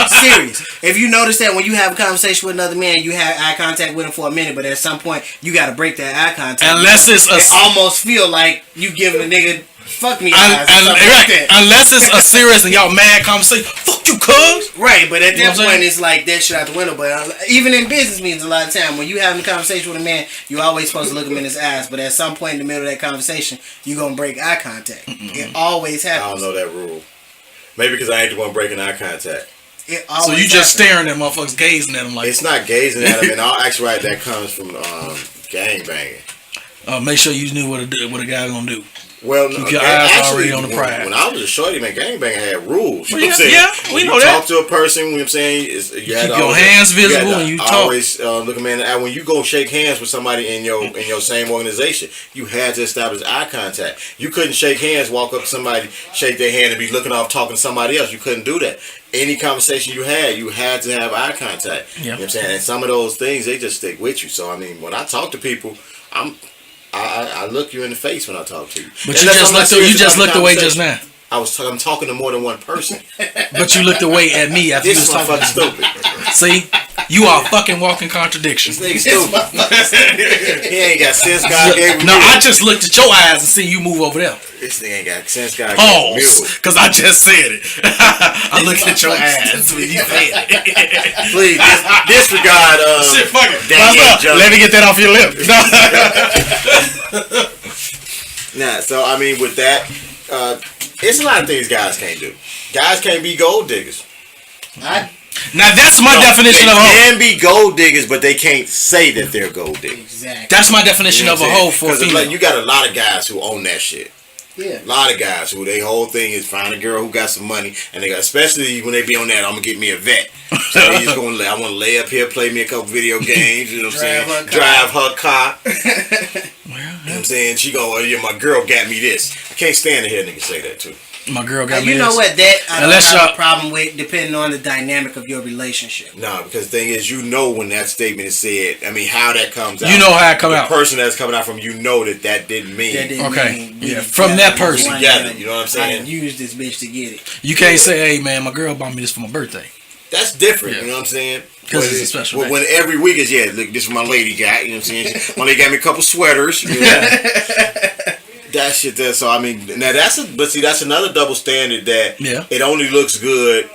Serious. If you notice that when you have a conversation with another man, you have eye contact with him for a minute, but at some point you got to break that eye contact. Unless it's it almost feel like you giving a nigga fuck me eyes. Unless it's a serious and y'all mad conversation. Fuck you, cuz. Right, but at that point it's like that shit out the window. But even in business meetings, a lot of time when you having a conversation with a man, you always supposed to look him in his eyes. But at some point in the middle of that conversation, you gonna break eye contact. It always happens. I don't know that rule. Maybe because I ain't the one breaking eye contact. So you just staring at motherfuckers, gazing at them like. It's not gazing at them, and all actually that comes from gang banging. Make sure you knew what a guy gonna do. Well, keep your eyes already on the prize. When I was a shorty, man, gangbanging had rules. You know what I'm saying? Yeah, we know that. You talk to a person, you know what I'm saying? You had keep your hands visible when you talk. Always look, man, when you go shake hands with somebody in your same organization, you had to establish eye contact. You couldn't shake hands, walk up to somebody, shake their hand, and be looking off talking to somebody else. You couldn't do that. Any conversation you had to have eye contact. Yeah. You know what I'm saying? And some of those things, they just stick with you. So, I mean, when I talk to people, I look you in the face when I talk to you. But you just looked away just now. I'm talking to more than one person. But you looked away at me after this you was talking. Stupid. See, you are a fucking walking contradiction. This nigga stupid. He ain't got sense. God gave him. No, I just looked at your eyes and seen you move over there. This nigga ain't got sense. God gave him. Pause, because I just said it. I looked at your ass when you said it. Please disregard. Shit, fuck it. Let me get that off your lip. Nah, so I mean, with that, it's a lot of things guys can't do. Guys can't be gold diggers. Now that's my definition of a hoe. They can be gold diggers, but they can't say that they're gold diggers. Exactly. That's my definition of a hoe for a female. Like, you got a lot of guys who own that shit. Yeah. A lot of guys who their whole thing is find a girl who got some money, and they got, especially when they be on that, I'm gonna get me a vet. So they just gonna I want to lay up here, play me a couple video games. You know what I'm saying? Drive her car. You know what I'm saying? She go, yeah, my girl got me this. I can't stand to hear niggas say that too. My girl got me You know this. what? That I don't have a problem with, depending on the dynamic of your relationship. No, because the thing is, you know when that statement is said, I mean, how that comes out. You know how it come out. The person that's coming out from, you know that didn't mean. Yeah, from that person. Together, you know what I'm saying? I use this bitch to get it. You can't say, hey, man, my girl bought me this for my birthday. That's different, you know what I'm saying? Because it's a special day. When every week is, look, this is my lady got, you know what I'm saying? My lady got me a couple sweaters. You know? That shit there. So I mean, now that's another double standard that it only looks good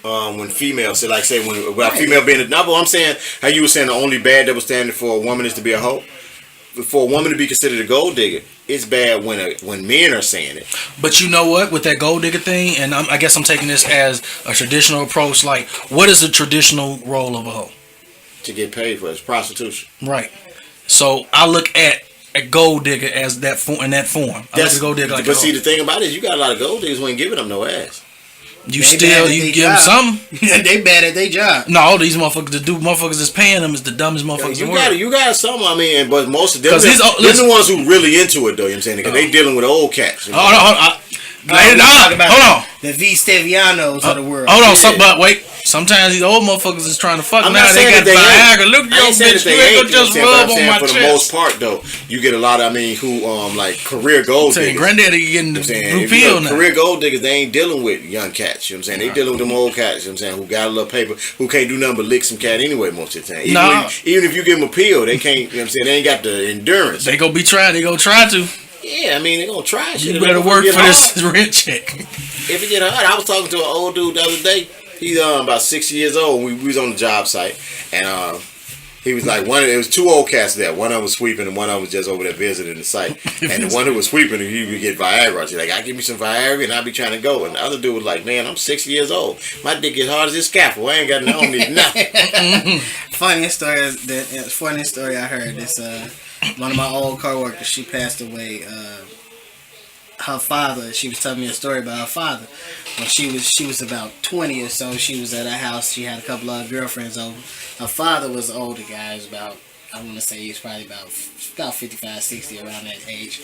when females say, like, say when a female being a double. I'm saying how you were saying the only bad double standard for a woman is to be a hoe. For a woman to be considered a gold digger, it's bad when men are saying it. But you know what? With that gold digger thing, and I guess I'm taking this as a traditional approach. Like, what is the traditional role of a hoe? To get paid for it. It's prostitution. Right. So I look at a gold digger as that in that form. That's a gold digger. Like but see, the thing about it is, you got a lot of gold diggers who ain't giving them no ass. You give them something. They bad at their job. No, these motherfuckers, motherfuckers that's paying them is the dumbest motherfuckers. You got some. I mean, but most of them, they're the ones who really into it, though. You know what I'm saying? Because they dealing with old cats. You know? Hold on. The V. Stevianos of the world. Hold on, but wait. Sometimes these old motherfuckers is trying to fuck. I'm now not they saying got that they Viagra. Look, yo, bitch, you ain't gonna just rub on my chest. For the most part, though, you get a lot of, who like career gold diggers. Granddaddy getting the blue pill now. Career gold diggers, they ain't dealing with young cats. You know what I'm saying? They dealing with them old cats. You know what I'm saying? Who got a little paper, who can't do nothing but lick some cat anyway most of the time. Even if you give them a pill, they can't. You know what I'm saying? They ain't got the endurance. They gonna try to. Yeah, I mean, they gonna try shit. You better work for this rent check. If it get hard, I was talking to an old dude the other day. He's about 60 years old. We was on the job site, and he was like, it was two old cats there. One of them was sweeping, and one of them was just over there visiting the site. And the one who was sweeping, he would get Viagra. He's like, I give me some Viagra, and I'll be trying to go. And the other dude was like, man, I'm 60 years old. My dick is hard as this scaffold. I ain't got no need nothing. Funniest story I heard is one of my old coworkers. She passed away. Her father, she was telling me a story about her father. When she was about 20 or so, she was at her house. She had a couple of girlfriends over. Her father was an older guy. He was about, I want to say he was probably about 55, 60, around that age.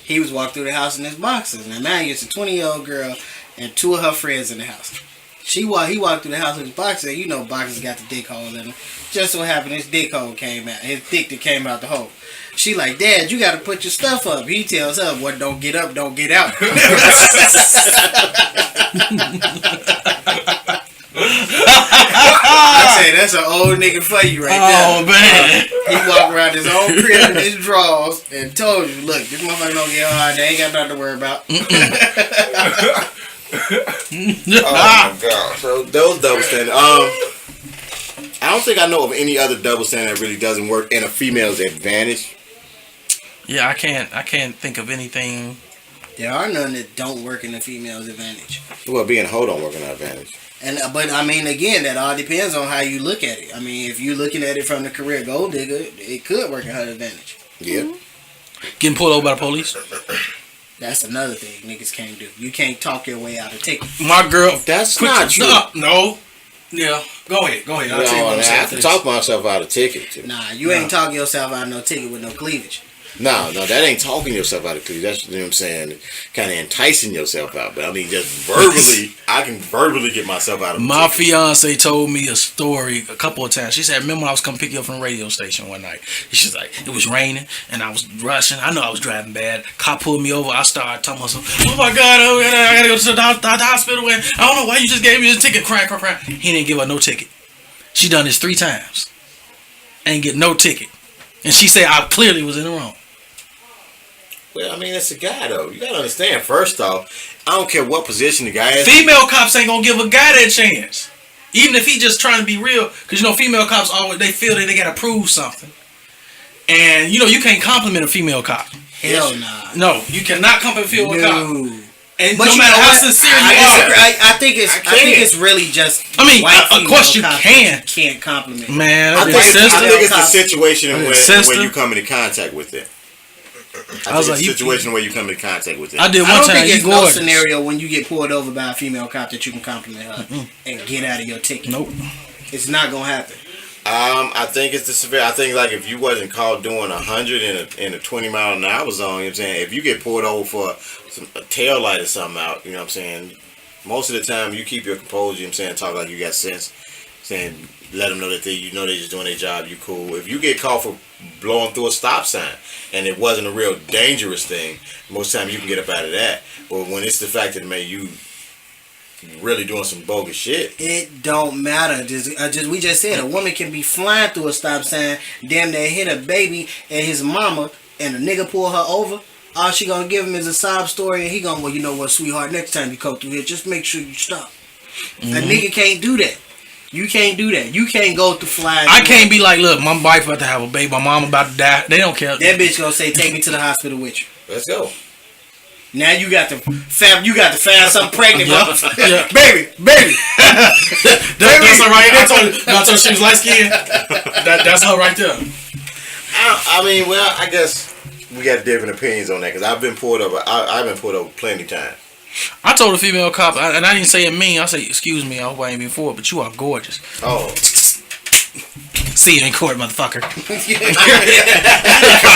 He was walking through the house in his boxers. Now, mind you, it's a 20-year-old girl and two of her friends in the house. He walked through the house with his boxer. You know boxers got the dick hole in them. Just so happened his dick hole came out. His dick that came out the hole. She like, Dad, you got to put your stuff up. He tells her, what, don't get up, don't get out. say that's an old nigga for you right Oh there. man. He walked around his own crib in his drawers and told you, look, this motherfucker don't get hard. They ain't got nothing to worry about. Oh my god! So those double standards. I don't think I know of any other double standard that really doesn't work in a female's advantage. Yeah, I can't think of anything. There are none that don't work in the female's advantage. Well, being a hoe don't work in her advantage. And but I mean, again, that all depends on how you look at it. I mean, if you're looking at it from the career gold digger, it could work in her advantage. Yeah. Getting pulled over by the police. That's another thing niggas can't do. You can't talk your way out of ticket. My girl. That's not true. No. Yeah. Go ahead. I'll tell you what I'm I saying. have to talk myself out of ticket. Too. Nah, you ain't talking yourself out of no ticket with no cleavage. No, that ain't talking yourself out of cleavage. That's, you know what I'm saying, kind of enticing yourself out. But I mean, just verbally, I can verbally get myself out of My ticket. fiance told me a story a couple of times. She said, remember when I was coming pick you up from the radio station one night? She's like, it was raining and I was rushing. I know I was driving bad. Cop pulled me over. I started telling myself, oh my God, I gotta go to the hospital. And I don't know why you just gave me this ticket. Crying. He didn't give her no ticket. She done this 3 times. Ain't get no ticket. And she said I clearly was in the wrong. Well, I mean, it's a guy, though. You got to understand, first off, I don't care what position the guy is. Female cops ain't gonna give a guy that chance. Even if he just trying to be real. Because, you know, female cops always, they feel that they got to prove something. And, you know, you can't compliment a female cop. Hell nah. No, you cannot compliment a female cop. And But no you matter know how what? sincere you I think can. it's really just. I mean, white of course you female cops can. Can't compliment. Man, I that's think sensitive. it's the situation in Sister. where you come into contact with it. I was think like, it's you- the situation where you come into contact with it. I did I one don't time. think You it's no gorgeous. scenario when you get pulled over by a female cop that you can compliment her and get out of your ticket. Nope. It's not gonna happen. I think it's the severe. I think like if you wasn't caught doing 100 in a 20 mile an hour zone, you know what I'm saying. If you get pulled over for a tail light or something out, you know what I'm saying. Most of the time you keep your composure. You know what I'm saying, talk like you got sense. Saying let them know that they just doing their job. You cool. If you get caught for blowing through a stop sign and it wasn't a real dangerous thing, most times you can get up out of that. But when it's the fact that man you really doing some bogus shit. It don't matter. We just said a woman can be flying through a stop sign, damn near hit a baby and his mama, and a nigga pull her over. All she gonna give him is a sob story, and he gonna, well, you know what, sweetheart, next time you come through here, just make sure you stop. A nigga can't do that. You can't do that. You can't go through flying. I can't be like, look, my wife about to have a baby, my mom about to die. They don't care. That bitch gonna say, take me to the hospital with you. Let's go. Now you got to find something pregnant, Yeah. motherfucker. Yeah. baby. That's her right. I told her she was light skinned. That's her right there. I mean, well, I guess we got different opinions on that because I've been pulled over. I've been pulled over plenty of times. I told a female cop, and I didn't say it mean. I said, excuse me, I hope I ain't being forward, but you are gorgeous. Oh, See you in court, motherfucker. call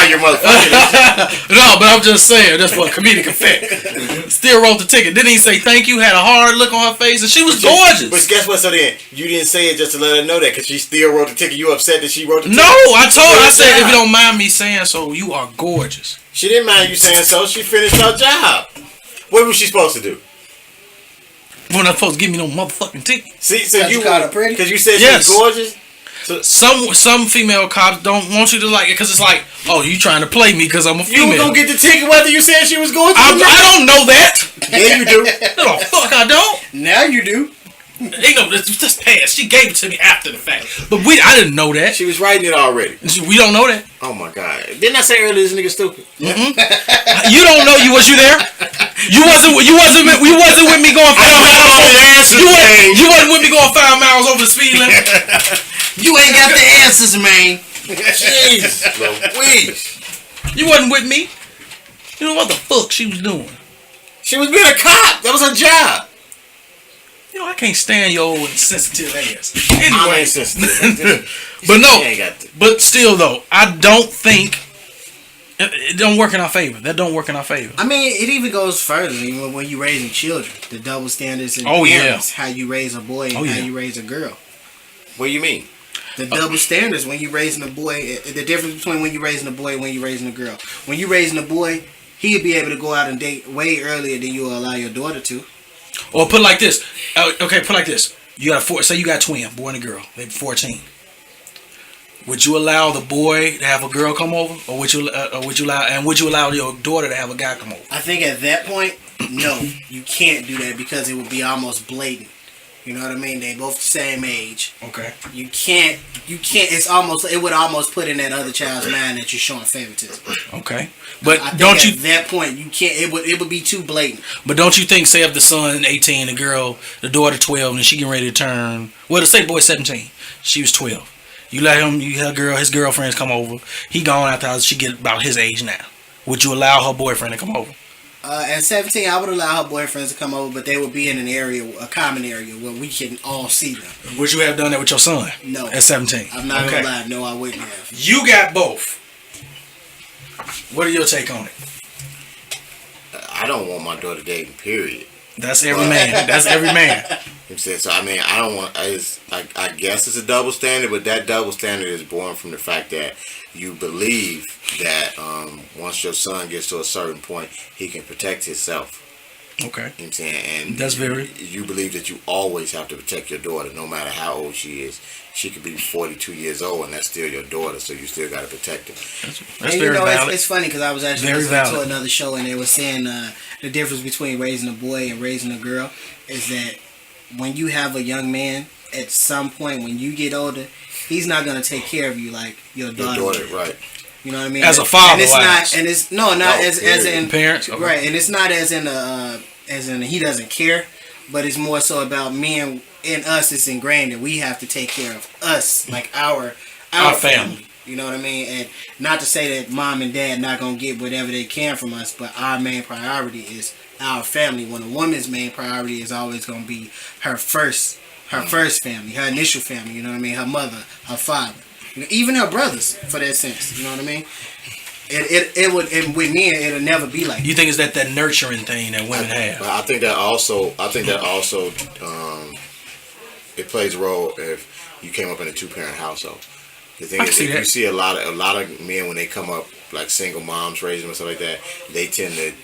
your motherfucker. No, but I'm just saying, that's for comedic effect. Still wrote the ticket. Didn't he say thank you? Had a hard look on her face, and she was gorgeous. But guess what? So then you didn't say it just to let her know that because she still wrote the ticket. You upset that she wrote the ticket? No, I told her, I said, if you don't mind me saying so, you are gorgeous. She didn't mind you saying so. She finished her job. What was she supposed to do? You're not supposed to give me no motherfucking ticket. See, so You called her pretty? because you said Yes. she was gorgeous. Some female cops don't want you to like it because it's like, oh, you trying to play me because I'm a You female. were gonna get the ticket whether you said she was gorgeous. I or not. don't know that. Yeah, you do. No, fuck, I don't. Now you do. Ain't no, this past. She gave it to me after the fact, but I didn't know that. She was writing it already. We don't know that. Oh my god! Didn't I say earlier this nigga stupid? You don't know. Was you there? You wasn't with me going 5 miles. You wasn't with me going 5 miles over the speed limit. You ain't got the answers, man. Jeez, Louise. You wasn't with me. You know what the fuck she was doing? She was being a cop. That was her job. You know I can't stand your old insensitive ass. I Anyway, ain't sensitive. but no. She ain't got to. But still, though, I don't think it don't work in our favor. That don't work in our favor. I mean, it even goes further. Even when you raising children, the double standards in Oh, yeah. parents, how you raise a boy and Oh, how yeah. you raise a girl. What do you mean? The double standards when you raising a boy, the difference between when you raising a boy and when you raising a girl. When you raising a boy, he'll be able to go out and date way earlier than you will allow your daughter to. Or put it like this. Okay, put it like this. You got say you got twin, boy and a girl. They're 14. Would you allow the boy to have a girl come over, or would you allow your daughter to have a guy come over? I think at that point, no, you can't do that because it would be almost blatant. You know what I mean? They both the same age. Okay. You can't. It would almost put in that other child's mind that you're showing favoritism. Okay. But I think don't you? At that point, you can't. It would be too blatant. But don't you think, say if the son 18, the daughter 12, and she getting ready to turn, well, say the boy 17, she was 12. You let his girlfriends come over. He gone after she get about his age now. Would you allow her boyfriend to come over? At 17, I would allow her boyfriends to come over, but they would be in a common area where we can all see them. Would you have done that with your son? No. At 17? I'm not gonna lie. No, I wouldn't have. You got both. What are your take on it? I don't want my daughter dating, period. That's every man. That's every man. I'm saying, so I mean, I don't want. I guess it's a double standard, but that double standard is born from the fact that you believe that once your son gets to a certain point, he can protect himself. Okay. You know what I'm saying? And that's very. You believe that you always have to protect your daughter, no matter how old she is. She could be 42 years old, and that's still your daughter, so you still got to protect her. That's very valid. It's funny because I was actually listening to another show, and they were saying the difference between raising a boy and raising a girl is that when you have a young man, at some point when you get older, he's not going to take care of you like your daughter. Your daughter, right. You know what I mean? As a father, and it's not, and it's not as in parents, okay. Right? And it's not as in he doesn't care, but it's more so about men. In us, it's ingrained that we have to take care of us, like our family. You know what I mean? And not to say that mom and dad not gonna get whatever they can from us, but our main priority is our family. When a woman's main priority is always gonna be her first family, her initial family. You know what I mean? Her mother, her father, even her brothers, for that sense. You know what I mean? It would, and with men, it'll never be like. You think it's that nurturing thing that women have? I think that also. It plays a role if you came up in a 2-parent household. The thing is, you see a lot of men when they come up, like single moms raising them and stuff like that, they tend to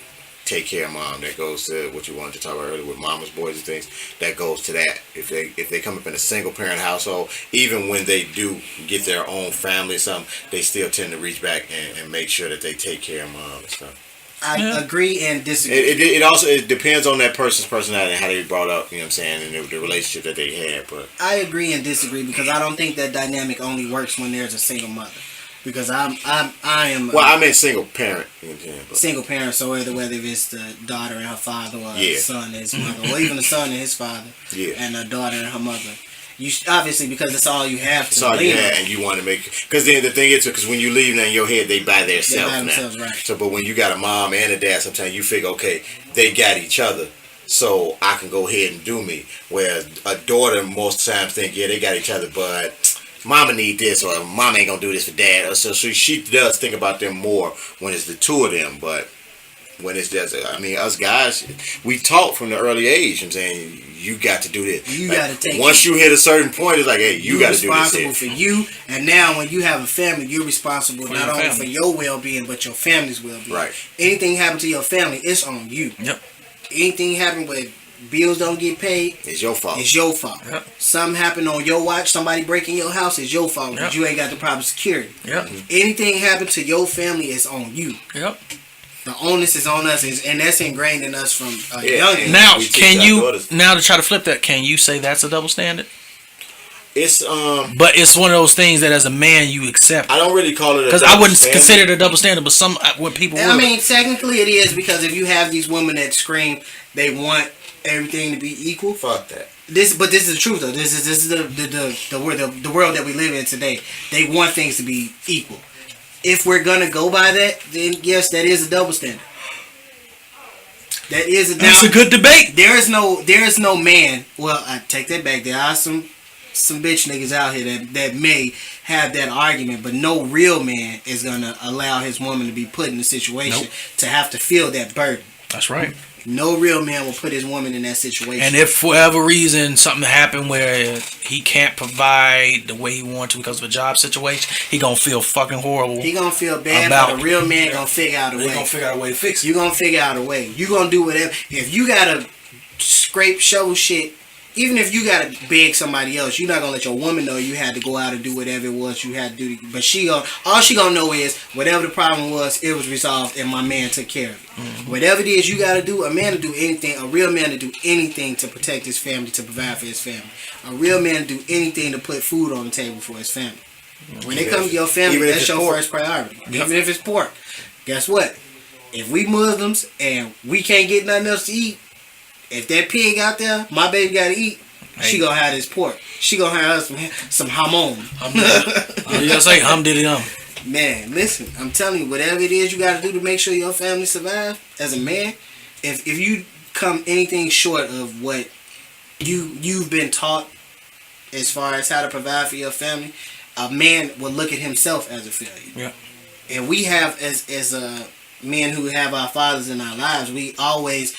take care of mom. That goes to what you wanted to talk about earlier with mama's boys and things. That goes to that. If they come up in a single parent household, even when they do get their own family or something, they still tend to reach back and make sure that they take care of mom and stuff. I agree and disagree. It also depends on that person's personality and how they were brought up, you know what I'm saying, and the relationship that they had. But I agree and disagree because I don't think that dynamic only works when there's a single mother. Because I am. Well, I meant single parent. You know what I'm saying, single parent, so whether it's the daughter and her father, or the son and his mother, or even the son and his father, and a daughter and her mother. You obviously, because it's all you have to. It's all you have, and you want to make. Because then the thing is, because when you leave now in your head, they by themselves now. Right. So, but when you got a mom and a dad, sometimes you figure, okay, they got each other, so I can go ahead and do me. Whereas a daughter most times think, they got each other, but mama need this, or mama ain't gonna do this for dad. So she does think about them more when it's the two of them, but. When it's just, us guys, we taught from the early age. I'm saying you got to do this. You got to take. Once you hit a certain point, it's like, hey, you got to do this. You're responsible for you, and now when you have a family, you're responsible not only for your well-being but your family's well-being. Right. Anything happen to your family, it's on you. Yep. Anything happen where bills don't get paid, it's your fault. It's your fault. Yep. Something happened on your watch, somebody breaking your house, it's your fault because you ain't got the proper security. Yep. Anything happen to your family, it's on you. Yep. The onus is on us, and that's ingrained in us from young age. Now, to try to flip that, can you say that's a double standard? It's but it's one of those things that as a man you accept. I don't really call it because I wouldn't consider it a double standard, but some when people. I mean, technically it is because if you have these women that scream they want everything to be equal. Fuck that. This is the truth though. This is the world that we live in today. They want things to be equal. If we're gonna go by that, then yes, that is a double standard. That is That's a good debate. There is no man. Well, I take that back. There are some bitch niggas out here that may have that argument, but no real man is gonna allow his woman to be put in a situation to have to feel that burden. That's right. No real man will put his woman in that situation. And if for whatever reason something happened where he can't provide the way he wants to because of a job situation, he gonna feel fucking horrible. He gonna feel bad, but a real man gonna figure out a way. He gonna figure out a way to fix it. You gonna figure out a way. You gonna do whatever. If you gotta scrape show shit even if you gotta beg somebody else, you're not gonna let your woman know you had to go out and do whatever it was you had to do. But all she gonna know is whatever the problem was, it was resolved, and my man took care of it. Mm-hmm. Whatever it is you gotta do, a man to do anything, a real man to do anything to protect his family, to provide for his family. A real man to do anything to put food on the table for his family. When it comes to your family, that's your first priority. Yep. Even if it's pork. Guess what? If we Muslims and we can't get nothing else to eat, if that pig out there, my baby gotta eat, she gonna have this pork. She gonna have some hamon. You gotta say hamdillah. Man, listen, I'm telling you, whatever it is you gotta do to make sure your family survive, as a man, if you come anything short of what you've been taught as far as how to provide for your family, a man will look at himself as a failure. Yeah. And we have, as men who have our fathers in our lives, we always,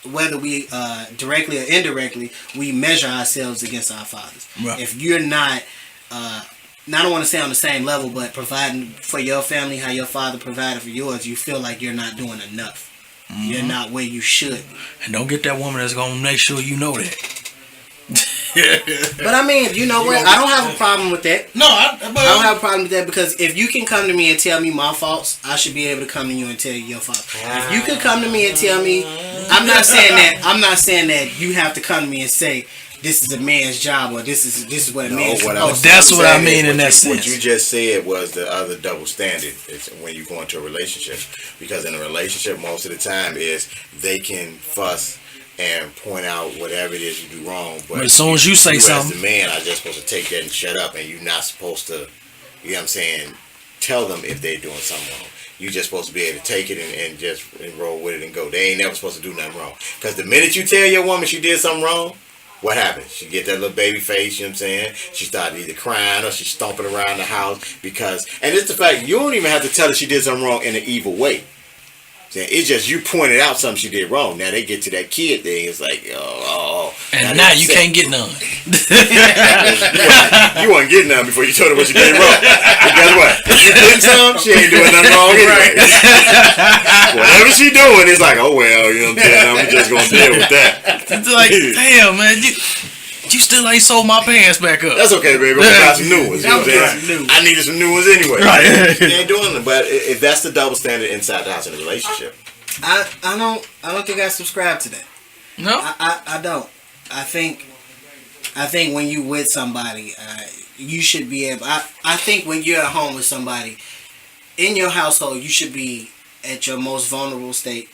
whether we directly or indirectly, we measure ourselves against our fathers. Right. If you're not, I don't want to say on the same level, but providing for your family how your father provided for yours, you feel like you're not doing enough. Mm-hmm. You're not where you should. And don't get that woman that's going to make sure you know that. But I mean, you know what? I don't have a problem with that. No, I don't have a problem with that, because if you can come to me and tell me my faults, I should be able to come to you and tell you your faults. If you can come to me and tell me, I'm not saying that you have to come to me and say this is a man's job or this is what a man's supposed to do. That's what I mean in that sense. What you just said was the other double standard is when you go into a relationship, because in a relationship most of the time is they can fuss and point out whatever it is you do wrong, but as soon as you say something, as the man, are just supposed to take that and shut up, and you're not supposed to, you know what I'm saying, tell them if they're doing something wrong. You're just supposed to be able to take it and just roll with it and go. They ain't never supposed to do nothing wrong, because the minute you tell your woman she did something wrong, what happens? She get that little baby face, you know what I'm saying? She started either crying or she's stomping around the house because, and it's the fact, you don't even have to tell her she did something wrong in an evil way. It's just you pointed out something she did wrong. Now they get to that kid thing. It's like, and now you can't get none. You wasn't getting none before you told her what she did wrong. And guess what? If you did something, she ain't doing nothing wrong anyway. Whatever she doing, it's like, oh well, you know what I'm saying? I'm just gonna deal with that. It's like, damn, man, you still ain't sold my pants back up. That's okay, baby. I'm gonna buy some new ones. You know what I'm saying? I needed some new ones anyway. Right. You ain't doing it. But if that's the double standard inside the house in a relationship, I don't think I subscribe to that. No, I don't. I think when you with somebody, you should be able. I think when you're at home with somebody in your household, you should be at your most vulnerable state,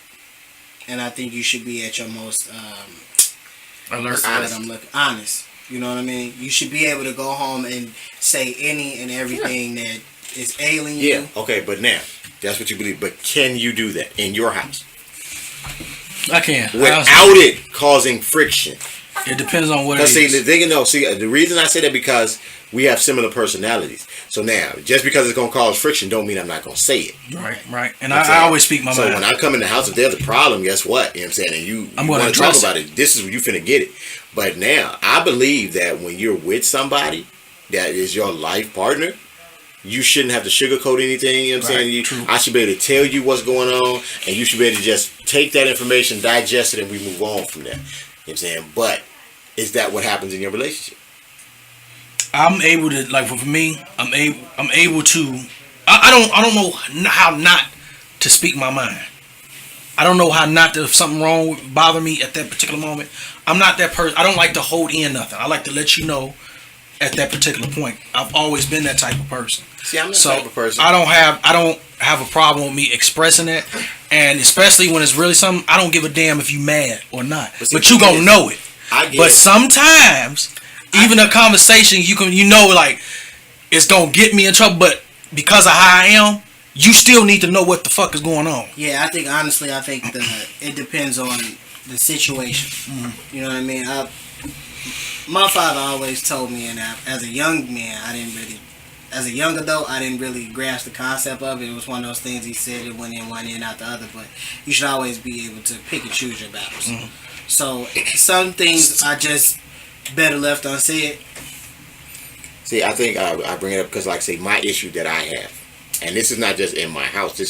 and I think you should be at your most alert, honest. You know what I mean? You should be able to go home and say any and everything that is ailing you. Yeah, okay, but now, that's what you believe. But can you do that in your house? I can. Without it causing friction. It depends on what it is. The reason I say that because we have similar personalities. So now, just because it's going to cause friction don't mean I'm not going to say it. Right. And I always speak my mind. So when I come in the house, if there's a problem, guess what? You know what I'm saying? And you want to talk about it. This is where you finna get it. But now, I believe that when you're with somebody that is your life partner, you shouldn't have to sugarcoat anything. You know what I'm saying? I should be able to tell you what's going on, and you should be able to just take that information, digest it, and we move on from there. You know what I'm saying? But is that what happens in your relationship? I'm able to, like, for me, I'm able to. I don't know how not to speak my mind. I don't know how not to, if something wrong bother me at that particular moment. I'm not that person. I don't like to hold in nothing. I like to let you know at that particular point. I've always been that type of person. See, I'm that type of person. I don't have a problem with me expressing it, and especially when it's really something, I don't give a damn if you mad or not. But you gonna know it. But sometimes, even a conversation, you know, like, it's gonna get me in trouble, but because of how I am, you still need to know what the fuck is going on. Yeah, I think honestly, it depends on the situation. Mm-hmm. You know what I mean? My father always told me, and as a young man, as a young adult, I didn't really grasp the concept of it. It was one of those things he said, it went in one ear, out the other. But you should always be able to pick and choose your battles. Mm-hmm. So some things I just better left unsaid. See, I think I bring it up because, like I say, my issue that I have, and this is not just in my house.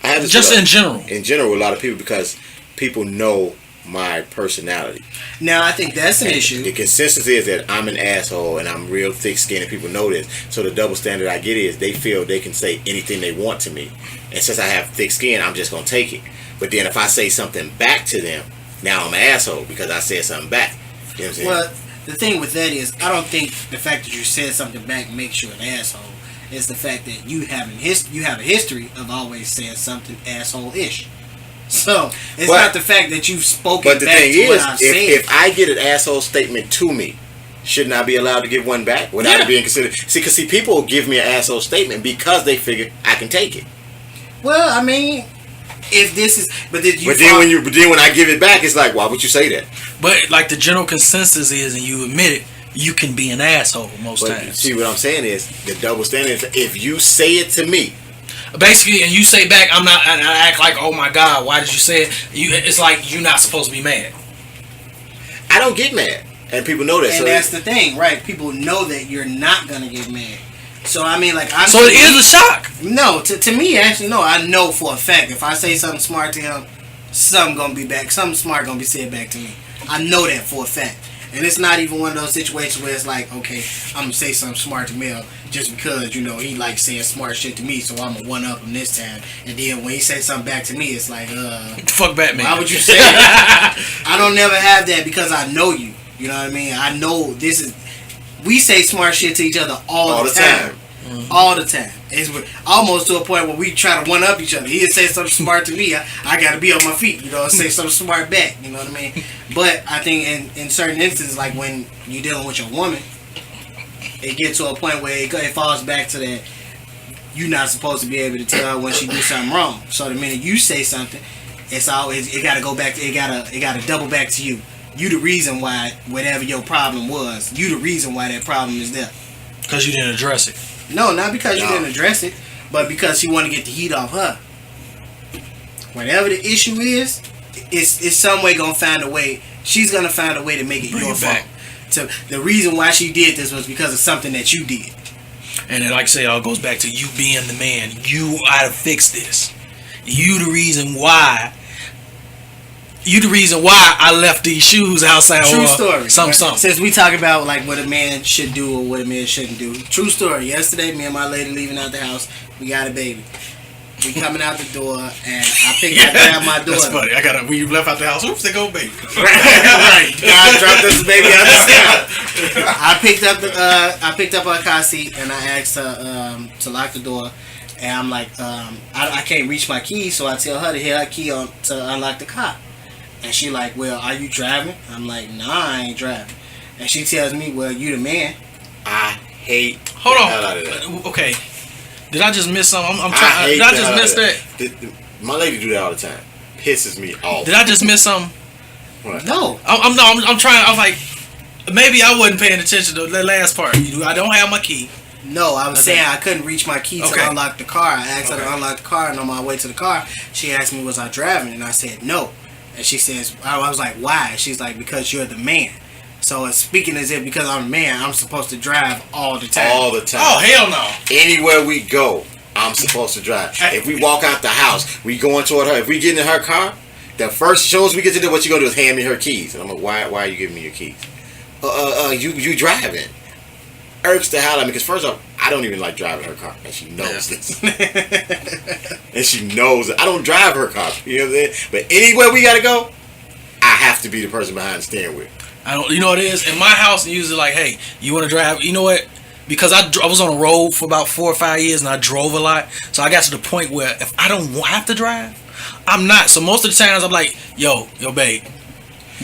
I have this just in general. In general, with a lot of people, because people know my personality. Now I think that's an issue. The consensus is that I'm an asshole and I'm real thick-skinned and people know this. So the double standard I get is they feel they can say anything they want to me. And since I have thick skin, I'm just going to take it. But then if I say something back to them, now I'm an asshole because I said something back. You know what I'm saying? Well, the thing with that is, I don't think the fact that you said something back makes you an asshole. It's the fact that you have a history of always saying something asshole-ish. So it's not the fact that you've spoken but the back thing to is, what I've said. if I get an asshole statement to me, shouldn't I be allowed to give one back without it being considered? Because people give me an asshole statement because they figure I can take it. Well, I mean, if this is, but then when I give it back, it's like, why would you say that? But like the general consensus is, and you admit it, you can be an asshole most But times. see, what I'm saying is the double standard. Is if you say it to me, basically, and you say back, I'm not, and I act like, oh my God, why did you say it? It's like you're not supposed to be mad. I don't get mad, and people know that. And so that's the thing, right? People know that you're not gonna get mad. So I mean, like, so it is a shock. No, to me, actually, no. I know for a fact if I say something smart to him, something smart gonna be said back to me. I know that for a fact. And it's not even one of those situations where it's like, okay, I'm gonna say something smart to Mel just because, he likes saying smart shit to me, so I'm gonna one up him this time. And then when he says something back to me, it's like, fuck Batman. why would you say that? I don't never have that because I know you. You know what I mean? I know we say smart shit to each other all the time. Mm-hmm. All the time. It's almost to a point where we try to one up each other. He'll say something smart to me. I gotta be on my feet, say something smart back. You know what I mean? But I think in certain instances, like when you're dealing with your woman, it gets to a point where it falls back to that you're not supposed to be able to tell her when she do something wrong. So the minute you say something, it gotta go back. It gotta double back to you. You the reason why whatever your problem was. You the reason why that problem is there. Because you didn't address it. No, not because you didn't address it, but because he want to get the heat off her. Whatever the issue is, it's some way gonna find a way. She's gonna find a way to make it your fault. So the reason why she did this was because of something that you did. And then, like I say, it all goes back to you being the man. You ought to fix this. You the reason why I left these shoes outside. True story. Something. Since we talk about like what a man should do or what a man shouldn't do. True story. Yesterday, me and my lady leaving out the house. We got a baby. We coming out the door, and I grabbed my daughter. That's funny. We left out the house. Oops, they go baby. Right. God dropped this baby out the sky. I picked up her car seat, and I asked her to lock the door. And I'm like, I can't reach my key, so I tell her to hit her key on to unlock the car. And she like, well, are you driving? I'm like, nah, I ain't driving. And she tells me, well, you the man. I hate. Hold on. Okay. Did I just miss something? I'm trying. Did I just miss that? My lady do that all the time. Pisses me off. Did I just miss something? What? No. I'm trying. I was like, maybe I wasn't paying attention to the last part. I don't have my key. No, I was saying I couldn't reach my key to unlock the car. I asked her to unlock the car, and on my way to the car, she asked me, was I driving? And I said, no. And she says, I was like, why? She's like, because you're the man. So it's speaking as if because I'm a man, I'm supposed to drive all the time. All the time. Oh, hell no. Anywhere we go, I'm supposed to drive. If we walk out the house, we going toward her. If we get in her car, the first show as we get to do, what you gonna do is hand me her keys. And I'm like, why are you giving me your keys? You driving. Irks the hell out of me because first off, I don't even like driving her car, and she knows this. And she knows it. I don't drive her car. You know what I'm saying? But anywhere we gotta go, I have to be the person behind the steering wheel. I don't. You know what it is? In my house, usually like, hey, you want to drive? You know what? Because I was on the road for about 4 or 5 years, and I drove a lot. So I got to the point where if I don't have to drive, I'm not. So most of the times I'm like, yo, babe.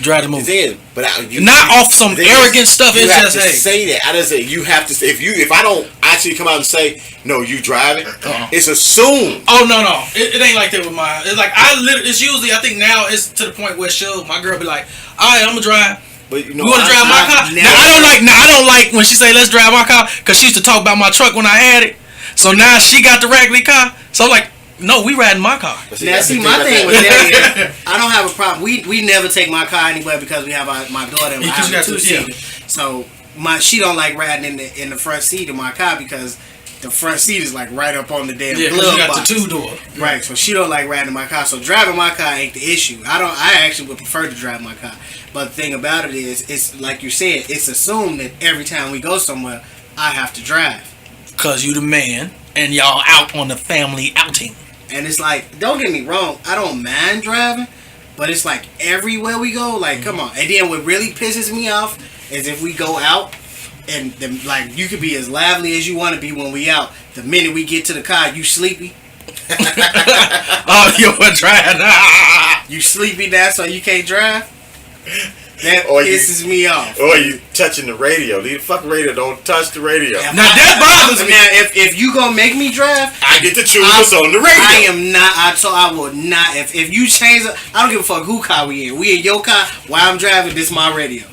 Drive the movie. But not off some arrogant stuff. You it's have just to say that. I just say you have to say if I don't actually come out and say no, you driving. It's assumed. Oh no, it ain't like that with my. It's like it's usually I think now it's to the point where my girl be like, all right, I'm gonna drive. But you want to drive my car? I don't like when she say let's drive my car because she used to talk about my truck when I had it. So now she got the raggedy car. So I'm like, no, we riding my car. Now, see, my thing with that is, I don't have a problem. We never take my car anywhere because we have my daughter and I have a 2-seater. So she don't like riding in the front seat of my car because the front seat is like right up on the damn Yeah, 'cause glove you got box. the 2-door. Right, so she don't like riding in my car. So driving my car ain't the issue. I actually would prefer to drive my car. But the thing about it is, it's like you said, it's assumed that every time we go somewhere, I have to drive. Cause you the man, and y'all out on the family outing. And it's like, don't get me wrong, I don't mind driving, but it's like everywhere we go, like, come on. And then what really pisses me off is if we go out, and like you could be as lively as you want to be when we out. The minute we get to the car, you sleepy. Oh, you were driving. You sleepy now, so you can't drive. That Or you- pisses me off. Or you touching the radio. Leave the fucking radio. Don't touch the radio. Now that bothers me. Now, if you gonna make me drive, I get to choose what's on the radio. I am not. I will not. If you change it, I don't give a fuck who car we in. We in your car. While I'm driving, this my radio.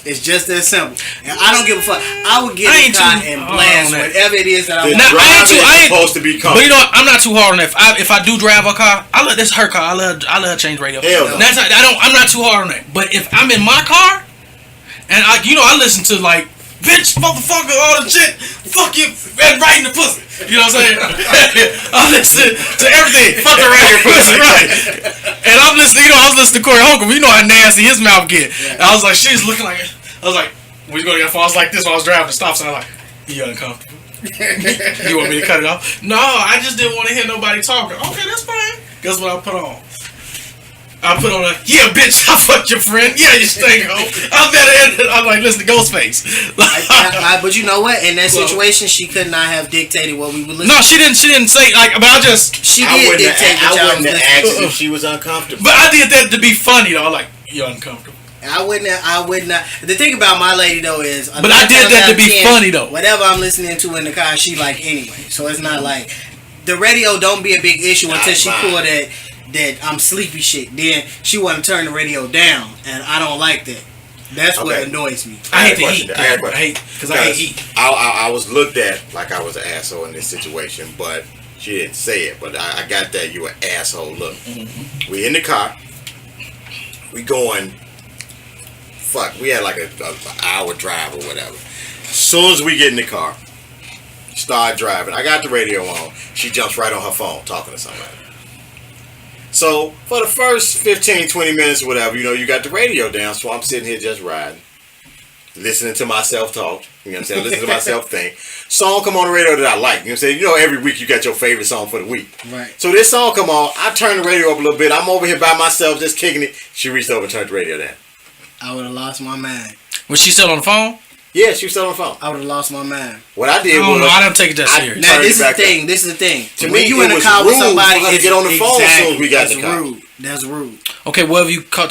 It's just that simple. And I don't give a fuck. I would get I in ain't the car too and hard blast on that. whatever it is that I The want. Nah, I ain't too- driver I is ain't- supposed to be But comfortable. you know, I'm not too hard on that. If I do drive a car, I let this her car. I let her change radio. Hell no. That's I'm not too hard on that. But if I'm in my car, and I listen to like bitch, motherfucker, all the shit, fuck you, and right in the pussy. You know what I'm saying? I listen to everything. Fuck her right in the pussy, right? And I'm listening. I was listening to Corey Holcomb. You know how nasty his mouth get. And I was like, she's looking like. I was like, we going to get. I was like this when I was driving the stop sign. I was like, you uncomfortable? You want me to cut it off? No, I just didn't want to hear nobody talking. Okay, that's fine. Guess what I put on? I put on yeah, bitch, I fucked your friend. Yeah, you stink hoe. I'm like, listen to Ghostface. But you know what? In that situation, she could not have dictated what we would listen. No, she didn't say like. But She I did wouldn't dictate have, what I y'all was wouldn't have listening asked to. if she was uncomfortable. But I did that to be funny though. Like, you're uncomfortable. I would not. The thing about my lady though is, But I did that to be funny though. Whatever I'm listening to in the car, she like anyway. So it's not like the radio don't be a big issue until she pull that I'm sleepy shit. Then she want to turn the radio down, and I don't like that. That's what annoys me. I hate I to had a eat. question. I hate because I hate heat. I was looked at like I was an asshole in this situation, but she didn't say it. But I got that you an asshole look. Mm-hmm. We in the car. We going. Fuck. We had like a hour drive or whatever. As soon as we get in the car, start driving. I got the radio on. She jumps right on her phone talking to somebody. So for the first 15, 20 minutes or whatever, you got the radio down. So I'm sitting here just riding, listening to myself talk. You know what I'm saying? Listening to myself think. Song come on the radio that I like. You know what I'm saying? Every week you got your favorite song for the week. Right. So this song come on. I turn the radio up a little bit. I'm over here by myself just kicking it. She reached over and turned the radio down. I would have lost my mind. Was she still on the phone? Yeah, she was still on the phone. I would have lost my mind. What I did I don't was know. I don't take it that serious. Now turned this it is the back thing. This is the thing. To When me, you it in the was car with rude somebody, for her to it's get on the phone as soon as we got in the car. rude. That's rude. Okay, whether you talk.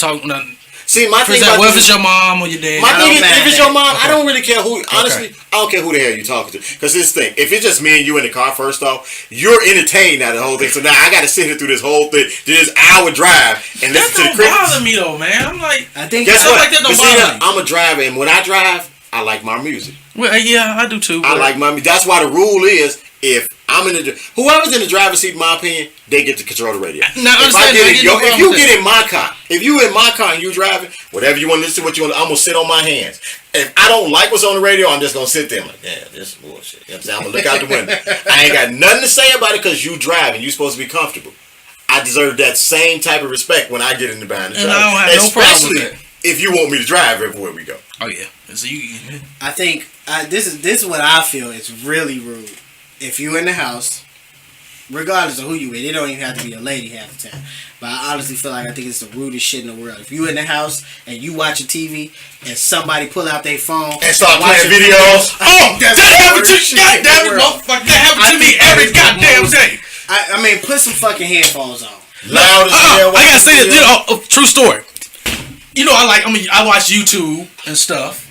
See, my thing Present, about whether this it's your mom or your dad. My thing is, mind if it's that. your mom, I Okay. don't really care who. Honestly, I don't care who the hell you talking to. Because this thing, if it's just me and you in the car, first off, you're entertained out of the whole thing. So now I got to sit here through this whole thing, do this hour drive, and That listen to the don't crickets. bother me though, man. I'm like, I think Guess Stuff what? like that don't But see, bother me. I'm a driver, and when I drive, I like my music. well, yeah, I do too. I like my music. That's why the rule is, if I'm in the whoever's in the driver's seat, in my opinion, they get to control the radio. Now, If understand, I get no if problem you with get in my car, if you in my car and you driving, whatever you want to listen to, what you want, I'm gonna sit on my hands. If I don't like what's on the radio, I'm just gonna sit there. I'm like, yeah, this is bullshit. You know what I'm saying? I'm gonna look out the window. I ain't got nothing to say about it because you driving. You supposed to be comfortable. I deserve that same type of respect when I get in the behind the And driver. I don't have no problem with Especially if you want me to drive everywhere we go. Oh yeah. So you. I think this is what I feel is really rude. If you in the house, regardless of who you with, it don't even have to be a lady half the time. But I honestly feel like I think it's the rudest shit in the world. If you in the house and you watching TV and somebody pull out their phone And start watch playing a videos. Oh, That's that the happened to worst you. shit in the Goddamn it, world. motherfucker. That happened I to me think that every is the goddamn most- day. I mean, put some fucking headphones on. Loud as hell. I gotta say this. True story. I watch YouTube and stuff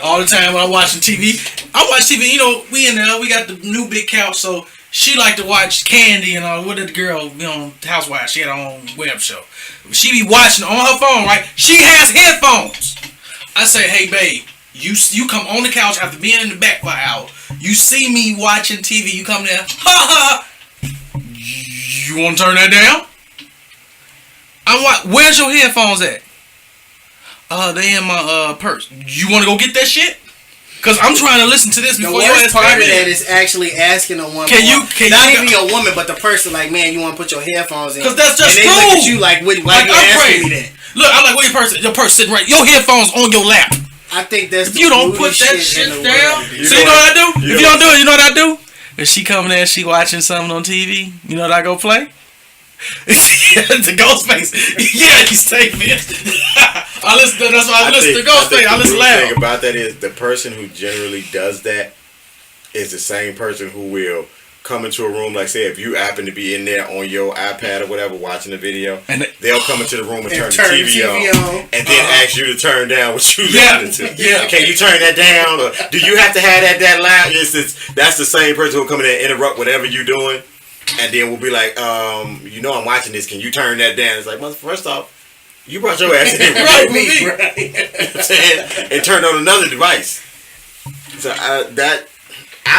all the time when I'm watching TV. I watch TV. We in there. We got the new big couch, so she like to watch Candy and all. What did the girl, Housewives? She had her own web show. She be watching on her phone, right? She has headphones. I say, hey babe, you come on the couch after being in the back for an hour. You see me watching TV. You come there, ha ha. You want to turn that down? Where's your headphones at? They in my purse. You want to go get that shit? Because I'm trying to listen to this The before your worst ass part came of that in. is actually asking a woman. Can you not even a woman, but the person like, man, you want to put your headphones in? Because that's just and they rude. look at you like, why Like, you I'm asking me crazy. that? Look, I'm like, where your person sitting right? Your headphones on your lap. I think that's If you don't put that shit down, You so know you know what I do? you If know you don't do it, you know what I do? If she coming there, she watching something on TV, you know what I go play? The Ghostface. Yeah, you stay man. I listen to, that's why I listen to Ghostface. I listen The loud. thing about that is the person who generally does that is the same person who will come into a room, like say if you happen to be in there on your iPad or whatever watching the video, And they'll come into the room and turn the turn the TV TV on and then ask you to turn down what you Yeah, listening to. yeah. Can you turn that down? Or do you have to have that loud? That's the same person who'll come in there and interrupt whatever you're doing. And then we'll be like, you know I'm watching this. Can you turn that down? It's like, well, first off, you brought your ass in here Right, with me. me. You know what I'm saying? And turned on another device. So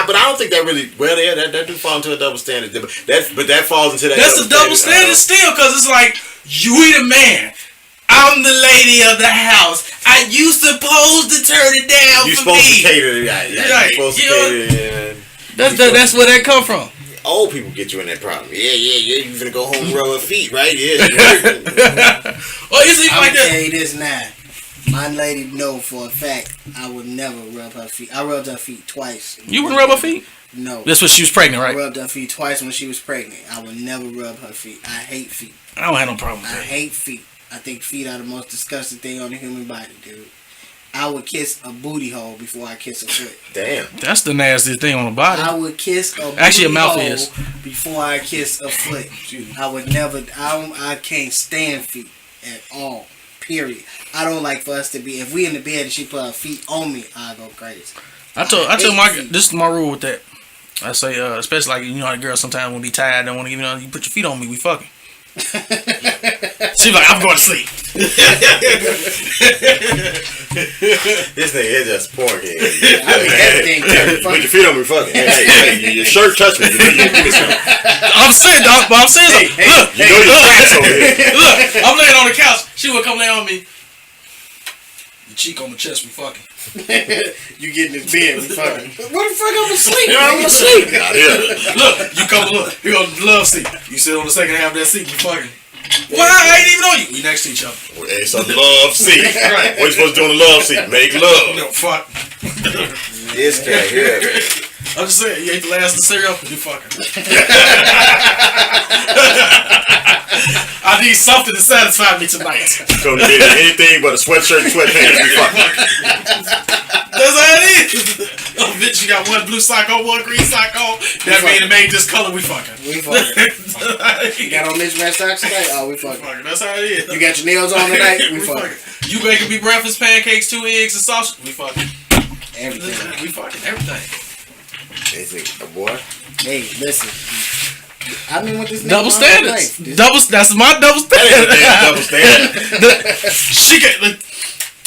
but I don't think that really. Well, yeah, that do fall into a double standard. But that falls into that. That's a double standard still, because it's like, you the man. I'm the lady of the house. Are you supposed to turn it down You for supposed me? to cater. Yeah, Right, you supposed to you know, cater. That's where that come from. Old people get you in that problem. Yeah. You finna go home and rub her feet, right? Yeah. Oh, you see I'm like gonna that? tell you this now. My lady know for a fact I would never rub her feet. I rubbed her feet twice. You wouldn't rub her feet? No. That's when she was pregnant, I right? rubbed her feet twice when she was pregnant. I would never rub her feet. I hate feet. I don't have no problem with I that. hate feet. I think feet are the most disgusting thing on the human body, dude. I would kiss a booty hole before I kiss a foot. Damn. That's the nastiest thing on the body. I would kiss a booty Actually, a mouth hole is. before I kiss a foot. I would never. I can't stand feet at all. Period. I don't like for us to be. If we in the bed and she put her feet on me, I go crazy. I told my, this is my rule with that. I say, especially like, you know how the girls sometimes will be tired, don't want to give you put your feet on me, we fucking. She's like, I'm going to sleep. This nigga is just pork head. I mean, everything. Put your feet on me, fucking. Hey, your shirt touched me. I'm saying, dog, but I'm saying, look, You know your tracks over here. look, I'm laying on the couch. She would come lay on me. Your cheek on my chest, we fucking. You get in this bed, we fucking. What the fuck? I'm asleep. I'm asleep. Not here. Look, you come, look, you on the love seat. You sit on the second half of that seat, you fucking. Why? I ain't even on you. We next to each other. It's a love seat. What you supposed to do on the love seat? Make love. No, fuck. This guy here. I'm just saying, you ate the last of the cereal, you fucking. I need something to satisfy me tonight. So you did anything but a sweatshirt and sweatpants. We fucking. That's how it is. Oh, bitch, you got one blue sock on, one green sock on. That mean it made this color, we fucking. We fucking. You got on mismatched socks tonight? Oh, we fucking. That's how it is. You got your nails on tonight? We We fucking. fucking. You making me breakfast, pancakes, 2 eggs, and sausage? We fucking. Everything. We fucking everything. Is it a boy? Hey, listen. I've been with this nigga Double my whole standards. life. That's my double That standard. ain't a damn double standard. She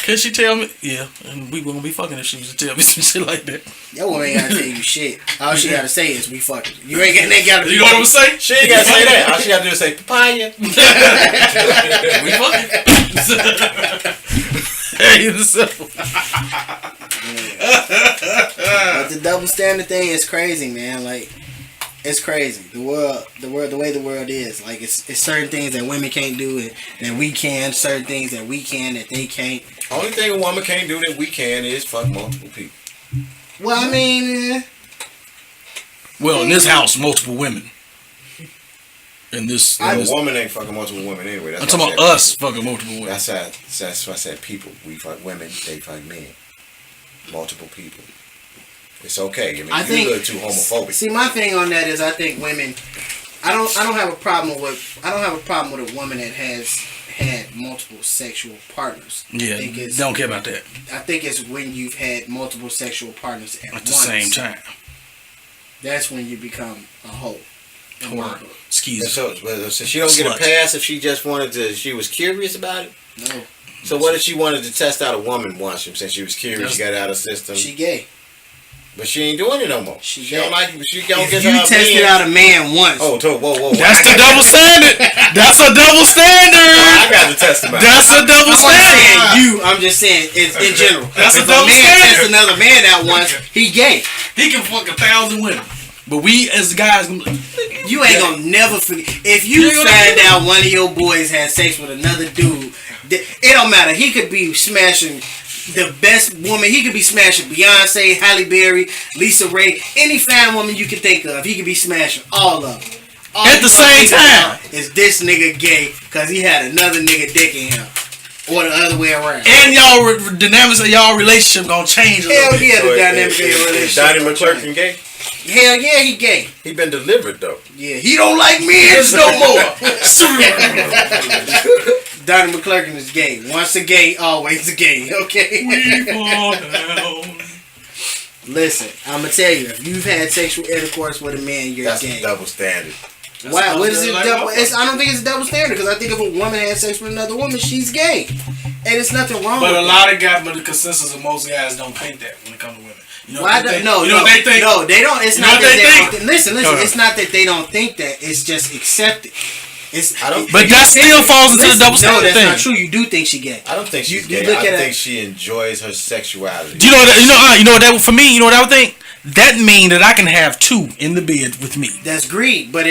can she tell me? Yeah, and we gonna be fucking if she was to tell me some shit like that. That woman ain't gotta tell you shit. All she gotta say is we fucking. You ain't gotta. You know what I'm saying? She ain't gotta say that. All she gotta do is say papaya. We fucking. Hey, it's simple. But the double standard thing is crazy, man. Like, it's crazy. The way the world is. Like, it's certain things that women can't do that we can. Certain things that we can that they can't. Only thing a woman can't do that we can is fuck multiple people. Well, I mean, Well, in this house, multiple women. In this, A woman ain't fucking multiple women anyway. That's I'm why I talking about said us fucking multiple women. That's why I said people. We fuck women, they fuck men. Multiple people. It's okay. I mean, I think you're a little too homophobic. See, my thing on that is I think women. I don't have a problem with a woman that has had multiple sexual partners. Yeah, don't care about that. I think it's when you've had multiple sexual partners at the once. same time. That's when you become a hoe. Or excuse. So she don't get a Slut. pass if she just wanted to. She was curious about it. No. So what if she wanted to test out a woman once? Since she was curious, she got it out of her system. She gay. But she ain't doing it no more. She don't like it. She don't If get you tested out a man once. Oh, whoa. That's the double standard. That's a double standard. I got to test him out. That's a double standard. I'm just saying, it's in general. That's if a double man standard. tests another man out once, he gay. He can fuck 1,000 women. But we as guys, You ain't gonna never forget. If you find out one of your boys had sex with another dude, it don't matter. He could be smashing the best woman. He could be smashing Beyonce, Halle Berry, Lisa Ray, any fine woman you can think of. He could be smashing all of them. All at the same time. Is this nigga gay because he had another nigga dick in him? Or the other way around. And y'all dynamics of y'all relationship gonna change a little Hell bit. yeah, the dynamic of your relationship. Donnie McClurkin gay? Hell yeah, he gay. He been delivered though. Yeah, he don't like men no more. Donnie McClurkin is gay. Once a gay, always a gay. Okay. We fall down. Listen, I'm gonna tell you, if you've had sexual intercourse with a man, you're That's gay. a double standard. Wow, what is it? Like, Double? I don't think it's a double standard because I think if a woman has sex with another woman, she's gay, and it's nothing wrong. But with a that. lot of guys, but the consensus of most guys don't think that when it comes to women. You know Why what they think? no, you know what they think? No, they don't. It's You know not what that they they think? don't. Listen. Go ahead. It's not that they don't think that. It's just accepted. I don't. But that still falls into the double standard No, that's thing. not true. You do think she gay. I don't think she's You gay. look I at think it- she enjoys her sexuality. Do you know that? You know what that for me? You know what I would think? That mean that I can have two in the bed with me. That's greed, but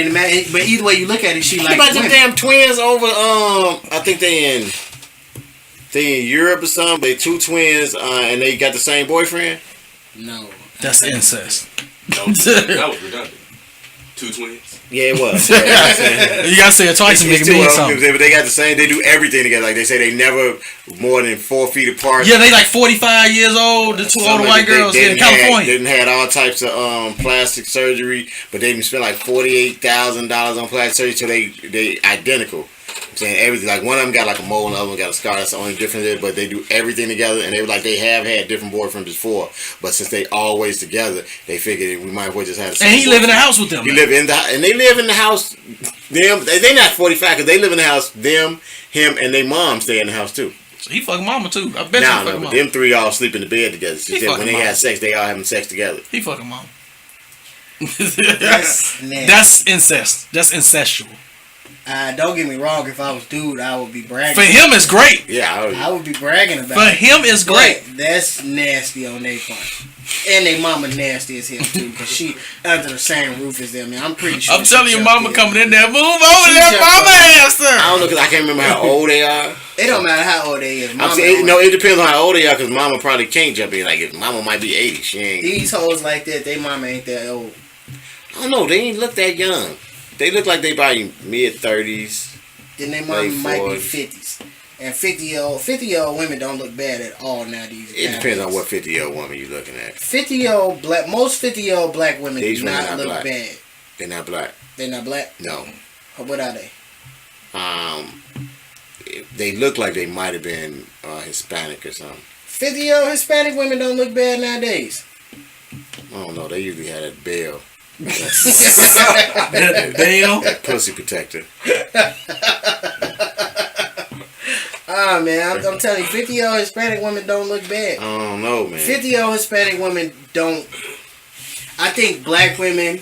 but either way you look at it, she What likes about them women. damn twins over? I think they in Europe or something. They two twins, and they got the same boyfriend. No, That's incest. That was redundant. Two twins. Yeah, it was. You gotta say it twice and make It's it two mean of them, something. but they got the same. They do everything together. Like they say, they never more than 4 feet apart. Yeah, they like 45 years old. The two older white girls in California. They didn't had all types of plastic surgery, but they didn't spend like $48,000 on plastic surgery, so they identical. I'm saying everything. Like one of them got like a mole, and the other one got a scar. That's the only difference there. But they do everything together, and they were like they have had different boyfriends before, but since they always together, they figured we might as well just have. The same And he live in the boyfriend. house with them. He live in the and they live in the house. Them they not 45 because they live in the house. Them, him, and their mom stay in the house too. So he fucking mama too. I bet you he Nah, fucking no, but mama. them three all sleep in the bed together. She He said when fucking they mama. had sex, they all having sex together. He fucking mama. that's nasty. That's incest. That's incestual. Don't get me wrong. If I was dude, I would be bragging. For him, it's great. Yeah, I would be bragging about For it. him, it's great. But that's nasty on their part. And they mama nasty as hell too, because she under the same roof as them. Man, I'm pretty sure. I'm telling she you, jumped mama in. coming in there. Move over She there, jumped mama in. ass I there. don't know because I can't remember how old they are. It don't matter how old they is. I'm Mama saying, don't- no, it depends on how old they are because mama probably can't jump in. Like if mama might be 80, she ain't. These hoes like that, they mama ain't that old. I don't know. They ain't look that young. They look like they probably mid 30s. Then they mama Late might be 40s. 50s. And 50-year-old women don't look bad at all nowadays. It depends on what 50-year-old woman you're looking at. 50-year-old black. Most 50-year-old black women These do women not not look black. bad. They're not black. They're not black. No. What are they? They look like they might have been Hispanic or something. 50-year-old Hispanic women don't look bad nowadays. I don't know. They usually had a bell. Damn. That pussy protector. Ah man, I'm telling you, 50-year-old Hispanic women don't look bad. I don't know, man. 50-year-old Hispanic women don't. I think black women,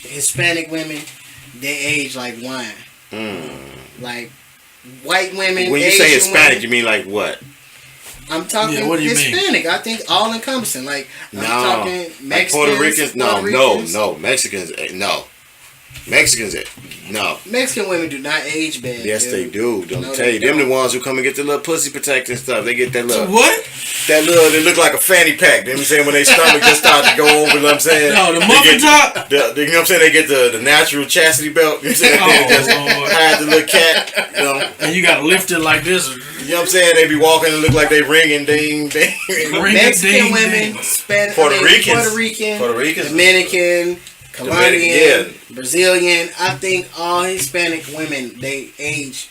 Hispanic women, they age like wine. Like white women. When you Asian say Hispanic, women, you mean like what? I'm talking Yeah, what do you mean? Hispanic. I think all encompassing. Like I'm No. talking Like Mexicans, Puerto Ricans? No, Puerto no, Ricans. no. Mexicans, no. Mexicans, no. Mexican women do not age bad. Yes, dude. they do. Don't No, tell they you. Them the don't. ones who come and get the little pussy protector and stuff. They get that little, What? they look like a fanny pack. You know what I'm saying? When they stomach just start to go over, you know what I'm saying? No, the They muffin get top. you know what I'm saying? They get the natural chastity belt. You know what I'm saying? Oh, They just Lord. hide the little cat. You know? And you gotta lift it like this. You know what I'm saying? They be walking and look like they ringing, ding, ding. Mexican women, Spanish, Puerto Ricans. Puerto Rican, Puerto Ricans. Dominican, Colombian, yeah. Brazilian. I think all Hispanic women, they age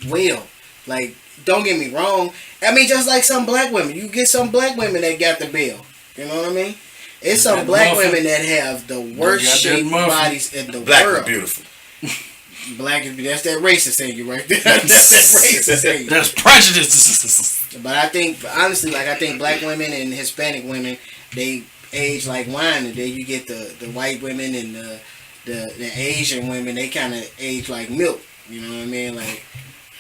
well. Like, don't get me wrong. I mean, just like some black women. You get some black women that got the bill. You know what I mean? It's some That black muffin. women that have the worst got that shaped muffin. bodies in the Black world. is beautiful. Black is that's that racist in you right there. That's that racist in you. There's prejudice. But I think, honestly, like I think black women and Hispanic women, they age like wine, and then you get the white women and the Asian women. They kind of age like milk. You know what I mean? Like,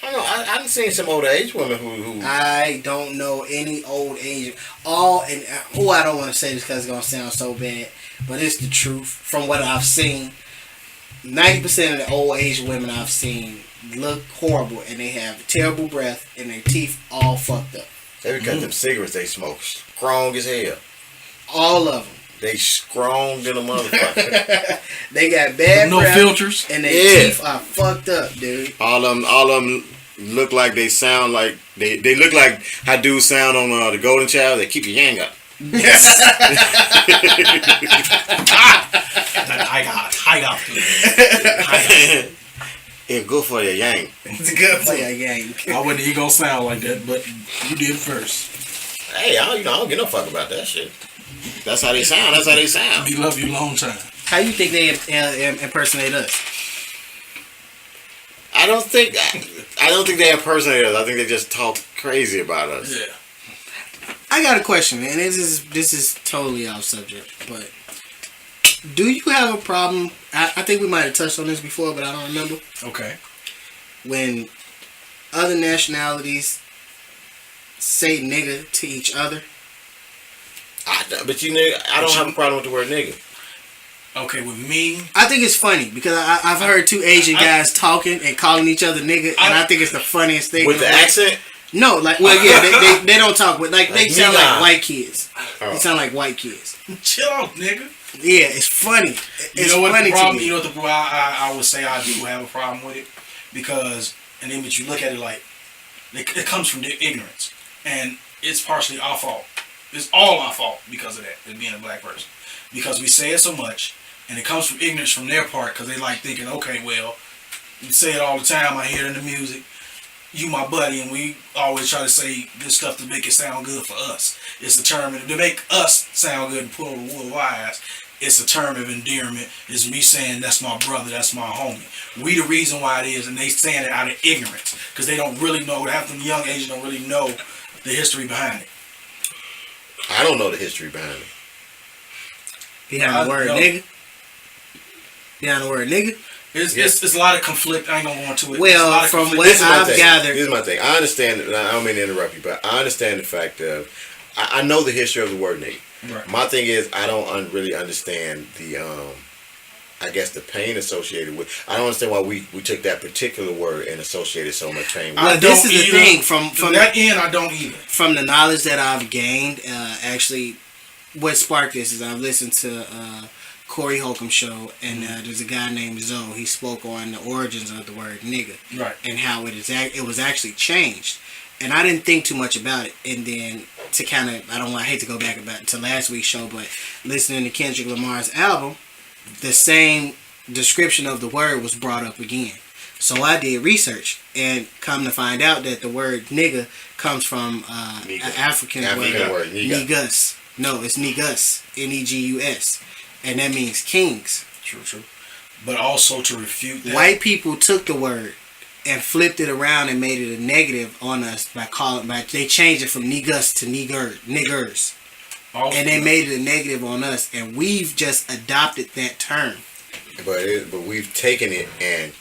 I don't know. I've seen some older age women who I don't know any old Asian. I don't want to say this because it's gonna sound so bad, but it's the truth from what I've seen. 90% of the old Asian women I've seen look horrible, and they have terrible breath, and their teeth all fucked up. they because them cigarettes they smoke strong as hell. All of them. They strong than a motherfucker. They got bad No breath, filters. and their Yeah. teeth are fucked up, dude. all of them look like they sound like they look like how dudes sound on the Golden Child. They keep your yang up. I got. It's good for your yang. It's good for your game. I wasn't even gonna sound like that, but you did first. Hey, I don't give no fuck about that shit. That's how they sound. That's how they sound. We love you long time. How you think they impersonate us? I don't think they impersonate us. I think they just talk crazy about us. Yeah. I got a question, and this is totally off subject, but do you have a problem? I think we might have touched on this before, but I don't remember. Okay. When other nationalities say nigga to each other. But you know, I don't have a problem with the word nigga. Okay, with me, I think it's funny because I've heard two Asian guys talking and calling each other nigga, and I think it's the funniest thing. With the accent? No, like, well, yeah, they don't talk with, like, they sound nigga. like white kids. Oh. They sound like white kids. chill out, nigga. Yeah, it's funny. It's You know what funny the problem? to me. You know what the problem? I would say I do have a problem with it because, and then but you look at it like it comes from their ignorance, and it's partially our fault. It's all our fault because of that, as being a black person, because we say it so much, and it comes from ignorance from their part because they like thinking, okay, well, we say it all the time. I hear it in the music. You my buddy, and we always try to say this stuff to make it sound good for us. It's a term to make us sound good and pull the wool of our eyes. It's a term of endearment. It's me saying that's my brother, that's my homie. We the reason why it is, and they saying it out of ignorance because they don't really know. Half them young Asians don't really know the history behind it. I don't know the history behind it. Behind the word No. nigga. Behind the word nigga. It's a lot of conflict. I ain't gonna go into it. Well, It's a lot of from conflict. what This is my I've thing. gathered. This is my thing. I understand. I don't mean to interrupt you, but I understand the fact of. I know the history of the word nigga. Right. My thing is, I don't really understand the. I guess the pain associated with. I don't understand why we took that particular word and associated so much pain with. I Well, this don't is the either. thing from that end, I don't either. from the knowledge that I've gained. Actually, what sparked this is I've listened to Corey Holcomb show, and there's a guy named Zoe. He spoke on the origins of the word nigga, Right. and how it was actually changed. And I didn't think too much about it. And then to kind of, I hate to go back to last week's show, but listening to Kendrick Lamar's album, the same description of the word was brought up again. So I did research and come to find out that the word nigga comes from an African word, nigga. negus. No, it's negus, Negus, and that means kings. True. But also to refute that. White people took the word and flipped it around and made it a negative on us they changed it from negus to niggers. Also, And they made it a negative on us, and we've just adopted that term. But we've taken it and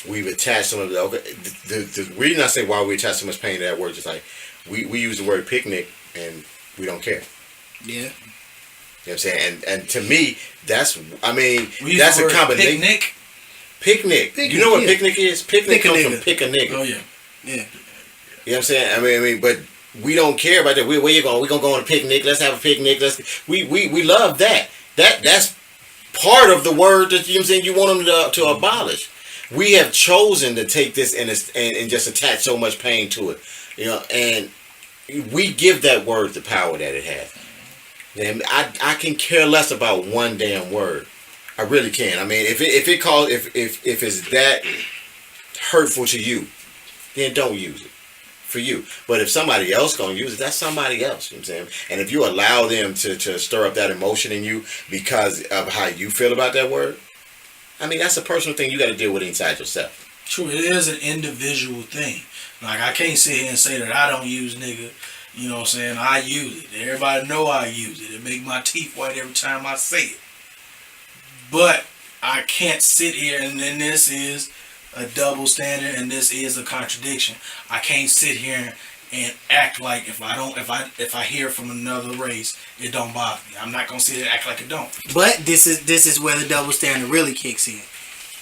we've attached some of the. Okay, the reason I say why we attach so much pain to that word is like we use the word picnic and we don't care. Yeah. You know what I'm saying? And to me, that's we use that's the a word combination. Picnic. You know what yeah. picnic is? Picnic Pick a comes from nigga. pick a nigga. Oh yeah. Yeah. You know what I'm saying? I mean, but we don't care about that. Where you going? We're gonna go on a picnic. Let's have a picnic. We love that. That's part of the word that, you know what I'm saying, you want them to abolish. We have chosen to take this and just attach so much pain to it. You know, and we give that word the power that it has. And I can care less about one damn word. I really can. I mean, if it's that hurtful to you, then don't use it for you. But if somebody else gonna use it, that's somebody else. You know what I'm saying? And if you allow them to stir up that emotion in you because of how you feel about that word, I mean, that's a personal thing you got to deal with inside yourself. True, it is an individual thing. Like, I can't sit here and say that I don't use nigga. You know what I'm saying? I use it. Everybody know I use it. It make my teeth white every time I say it. But I can't sit here and then this is a double standard and this is a contradiction. I can't sit here and act like if I hear from another race, it don't bother me. I'm not gonna sit here and act like it don't. But this is where the double standard really kicks in.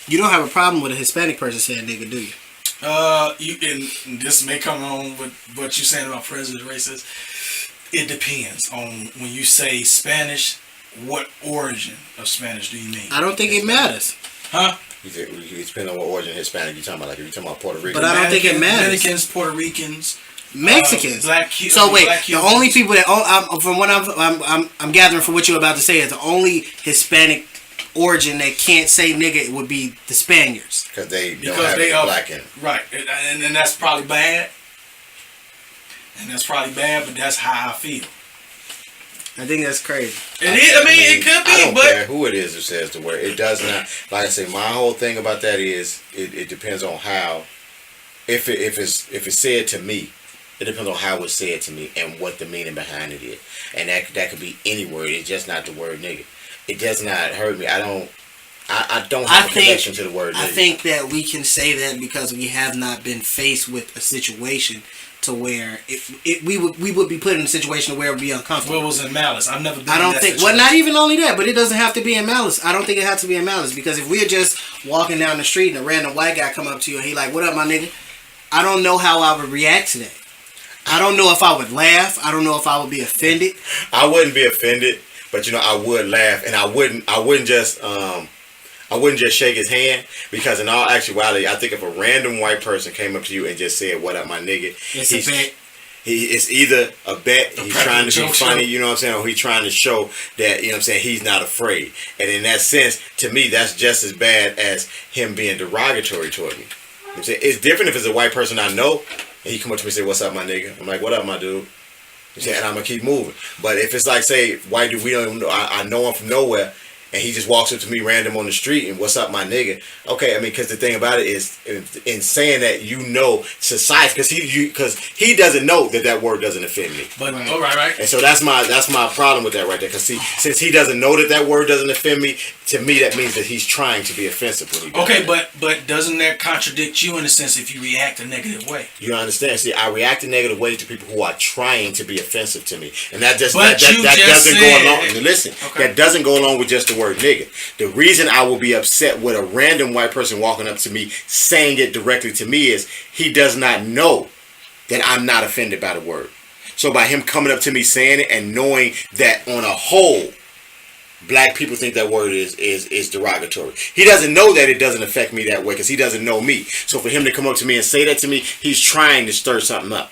You don't have a problem with a Hispanic person saying nigga, do you? You and this may come on with what you're saying about prejudice racist. It depends on when you say Spanish. What origin of Spanish do you mean? I don't think it matters. Huh? It depends on what origin Hispanic you're talking about. Like if you're talking about Puerto Rican. But I don't think it matters. Dominicans, Puerto Ricans, Mexicans. So wait, black the Cubans. only people that from what I'm gathering from what you're about to say is the only Hispanic origin that can't say nigga would be the Spaniards. Because they don't because have they are black in it. right, and that's probably bad. And that's probably bad, but that's how I feel. I think that's crazy. It is. I mean, it could be, I don't but care who it is who says the word. It does not. Like I say, my whole thing about that is it depends on how. If it's said to me, it depends on how it's said to me and what the meaning behind it is, and that could be any word. It's just not the word nigga. It does not hurt me. I don't have a connection to the word nigga. I think that we can say that because we have not been faced with a situation to where we would be put in a situation where it would be uncomfortable. what was in malice? I've never been. I don't in that think. situation. Well, not even only that, but it doesn't have to be in malice. I don't think it has to be in malice because if we're just walking down the street and a random white guy come up to you and he like, "What up, my nigga?" I don't know how I would react to that. I don't know if I would laugh. I don't know if I would be offended. I wouldn't be offended, but I would laugh, and I wouldn't just shake his hand because in all actuality, I think if a random white person came up to you and just said, "What up, my nigga?" It's a bet. It's either a bet, he's trying to be joke funny, show. you know what I'm saying, or he's trying to show that, you know what I'm saying, he's not afraid. And in that sense, to me, that's just as bad as him being derogatory toward me. You know what I'm saying? It's different if it's a white person I know, and he come up to me and say, "What's up, my nigga?" I'm like, "What up, my dude?" You know what I'm saying? And I'm going to keep moving. But if it's like, say, white dude, we don't even know, I know him from nowhere, and he just walks up to me random on the street and "What's up, my nigga?" Okay, I mean, because the thing about it is, in saying that, society, because he doesn't know that word doesn't offend me. But right. And so that's my problem with that right there. Because since he doesn't know that word doesn't offend me, to me that means that he's trying to be offensive when he does Okay, that. but doesn't that contradict you in a sense if you react a negative way? You don't understand? See, I react in negative ways to people who are trying to be offensive to me, and that doesn't go along. Listen, Okay. that doesn't go along with just the word nigga. The reason I will be upset with a random white person walking up to me saying it directly to me is he does not know that I'm not offended by the word. So by him coming up to me saying it and knowing that on a whole, black people think that word is derogatory. He doesn't know that it doesn't affect me that way because he doesn't know me. So for him to come up to me and say that to me, he's trying to stir something up.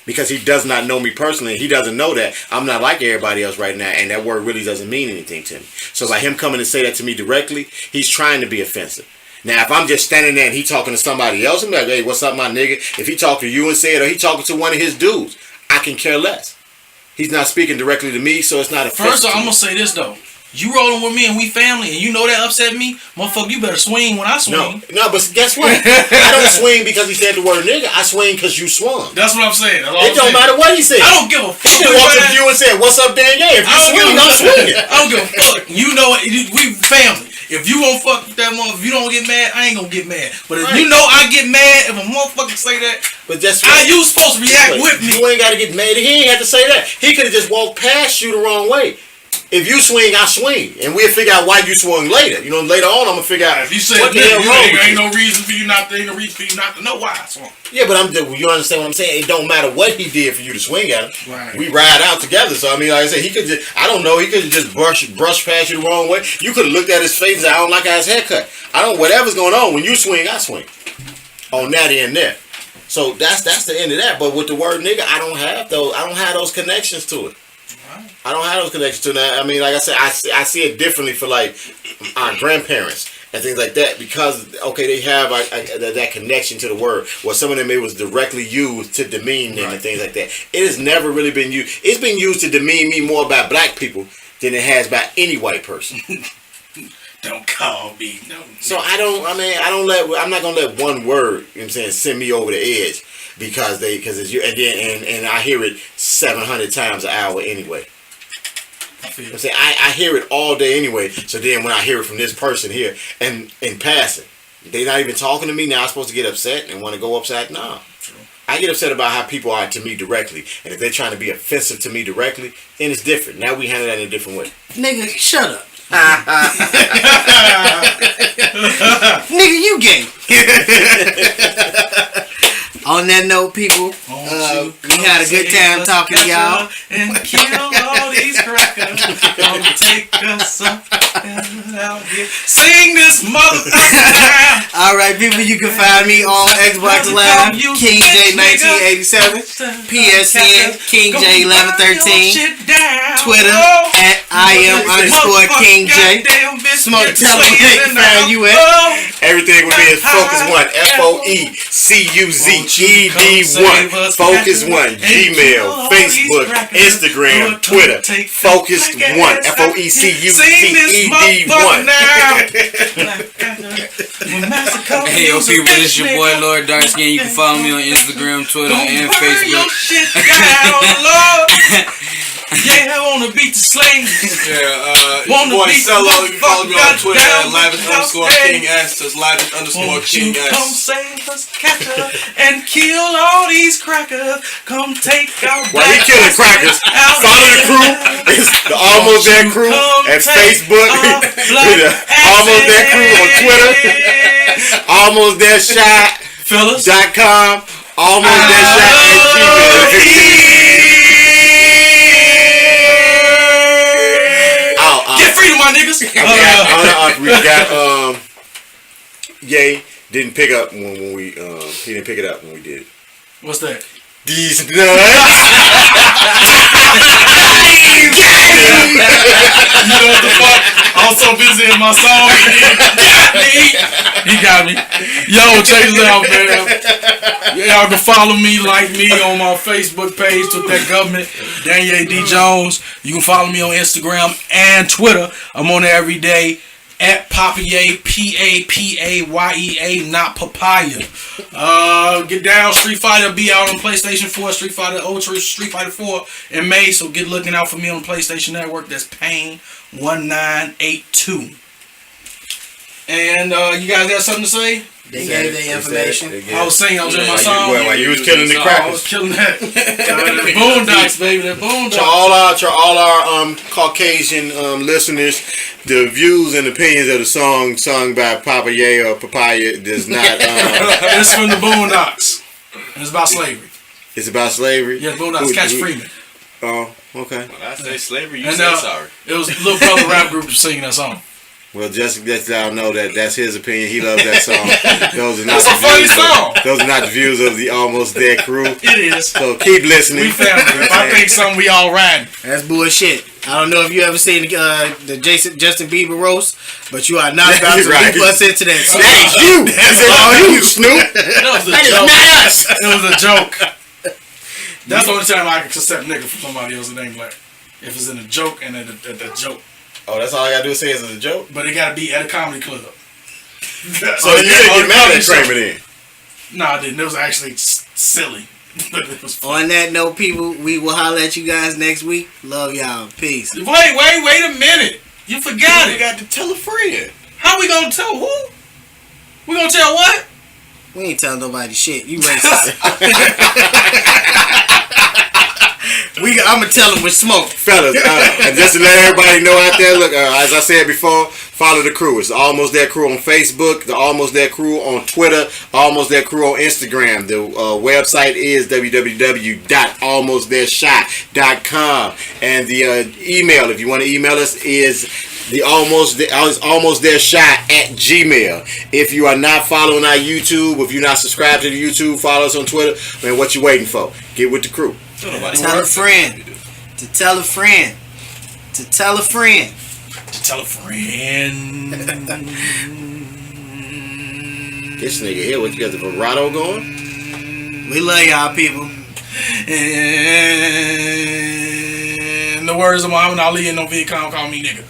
Because he does not know me personally. He doesn't know that I'm not like everybody else right now. And that word really doesn't mean anything to me. So by him coming and say that to me directly, he's trying to be offensive. Now, if I'm just standing there and he talking to somebody else, I'm like, "Hey, what's up, my nigga?" If he talk to you and say it, or he talking to one of his dudes, I can care less. He's not speaking directly to me, so it's not offensive. First off, I'm gonna say this though. You rolling with me and we family, and you know that upset me, motherfucker. You better swing when I swing. No, but guess what? I don't swing because he said the word nigga. I swing because you swung. That's what I'm saying. It don't matter what he said. I don't give a fuck. He just walked up to you and said, "What's up, Dan? Yeah, if you swing, I'm swinging." I don't give a fuck. You know it. We family. If you won't fuck with that motherfucker, if you don't get mad, I ain't gonna get mad. But if you know I get mad, if a motherfucker say that, but that's you supposed to react with me. You ain't got to get mad. He ain't have to say that. He could have just walked past you the wrong way. If you swing, I swing, and we'll figure out why you swung later. You know, later on, I'm gonna figure out if you said what the hell wrong with you. Ain't no reason for you not to know why I swung. Yeah, but you understand what I'm saying? It don't matter what he did for you to swing at him. Right. We ride out together. So I mean, like I said, he could just, I don't know, he could have just brush past you the wrong way. You could have looked at his face and said, "I don't like his haircut." Whatever's going on. When you swing, I swing. On that end there. So that's the end of that. But with the word nigga, I don't have those connections to it. I don't have those connections to that. I mean, like I said, I see it differently for like our grandparents and things like that because they have that connection to the word. Where some of them it was directly used to demean them and things like that. It has never really been used. It's been used to demean me more by black people than it has by any white person. Don't call me no. So I'm not gonna let one word, you know what I'm saying, send me over the edge because it's you, and then and I hear it 700 times an hour anyway. I'm saying I hear it all day anyway. So then when I hear it from this person here and in passing, they're not even talking to me. Now I'm supposed to get upset and want to go upset? No. I get upset about how people are to me directly, and if they're trying to be offensive to me directly, then it's different. Now we handle that in a different way. Nigga, shut up. Nigga, you gay. On that note, people, we had a good time talking to y'all. And kill all these crackers. Come take us up out here. Sing this motherfucker. Alright, people, you can find me on Xbox Live, King J 1987, PSN, King J 1113, Twitter at @IM_King J. Smoke, tell them where they can find you at. Everything will be at Focus One, FOECUZED1, Focus One, Gmail, Facebook, Instagram, Twitter, Focus One, FOECUZED1. Hey, yo, people, this is your boy Lord Darkskin. You can follow me on Instagram, Twitter, and Facebook. Yeah, I wanna beat the slaves. Yeah, your boy Cello. You can follow me on Twitter at @lavish_King S. That's _King S. Come save us, catcher, and kill all these crackers. Come take our While we killing crackers, follow the crew. It's the Almost That Crew at Facebook. Almost That Crew on Twitter. Almost That Shot.com. Almost That Shot at Gmail. Get free to my niggas. We got Ye didn't pick up when we he didn't pick it up when we did it. What's that? These nuts. You know what the fuck? I was so busy in my song. He got me. Yo, check this out, man. Y'all can follow me, like me on my Facebook page with that government, Daniel D. Jones. You can follow me on Instagram and Twitter. I'm on there every day. At Papaye, PAPAYEA, not papaya. Get down, Street Fighter be out on PlayStation 4, Street Fighter Ultra, Street Fighter 4 in May. So get looking out for me on the PlayStation Network. That's Pain1982. And you guys got something to say? They gave their information. I was singing, I was in my song. While you was killing the I crackers. was killing that. The Boondocks, baby. The Boondocks. To all our Caucasian listeners, the views and opinions of the song sung by Papaye or Papaya does not. It's from the Boondocks. And it's about slavery. It's about slavery. Yeah, Boondocks. Catch Freeman. Oh, okay. When I say slavery, you And, say sorry. It was Little Brother rap group singing that song. Well, just let y'all know that's his opinion. He loves that song. Those are not It's a funny song. Those are not the views of the Almost Dead Crew. It is. So keep listening. We family. If I think something, we all riding. That's bullshit. I don't know if you ever seen the Justin Bieber roast, but you are not about to Right. leap us into that. That's you. That's all you, Snoop. That was a That is joke. not us. It was a joke. That's the only time I can accept nigga from somebody else's name black. If it's in a joke and at a joke. Oh, that's all I gotta do is say it's a joke. But it gotta be at a comedy club. So you didn't get mad at Kramer then? No, I didn't. It was actually silly. It was fun. On that note, people, we will holler at you guys next week. Love y'all. Peace. Wait a minute. You forgot You it. got to tell a friend. How we gonna tell who? We gonna tell what? We ain't telling nobody shit. You racist. I'm gonna tell them with smoke. Fellas, and just to let everybody know out there, look, as I said before, follow the crew. It's the Almost That Crew on Facebook, the Almost That Crew on Twitter, Almost That Crew on Instagram. The website is www.almostthatshot.com, and the email, if you want to email us, is the almost there shot at Gmail. If you are not following our YouTube, if you're not subscribed to the YouTube, follow us on Twitter. Man, what you waiting for? Get with the crew. Tell a friend. To tell a friend. To tell a friend. To tell a friend. This nigga here, what you got the vibrato going? We love y'all, people. In the words of Muhammad Ali and no Vietcong, call me nigga.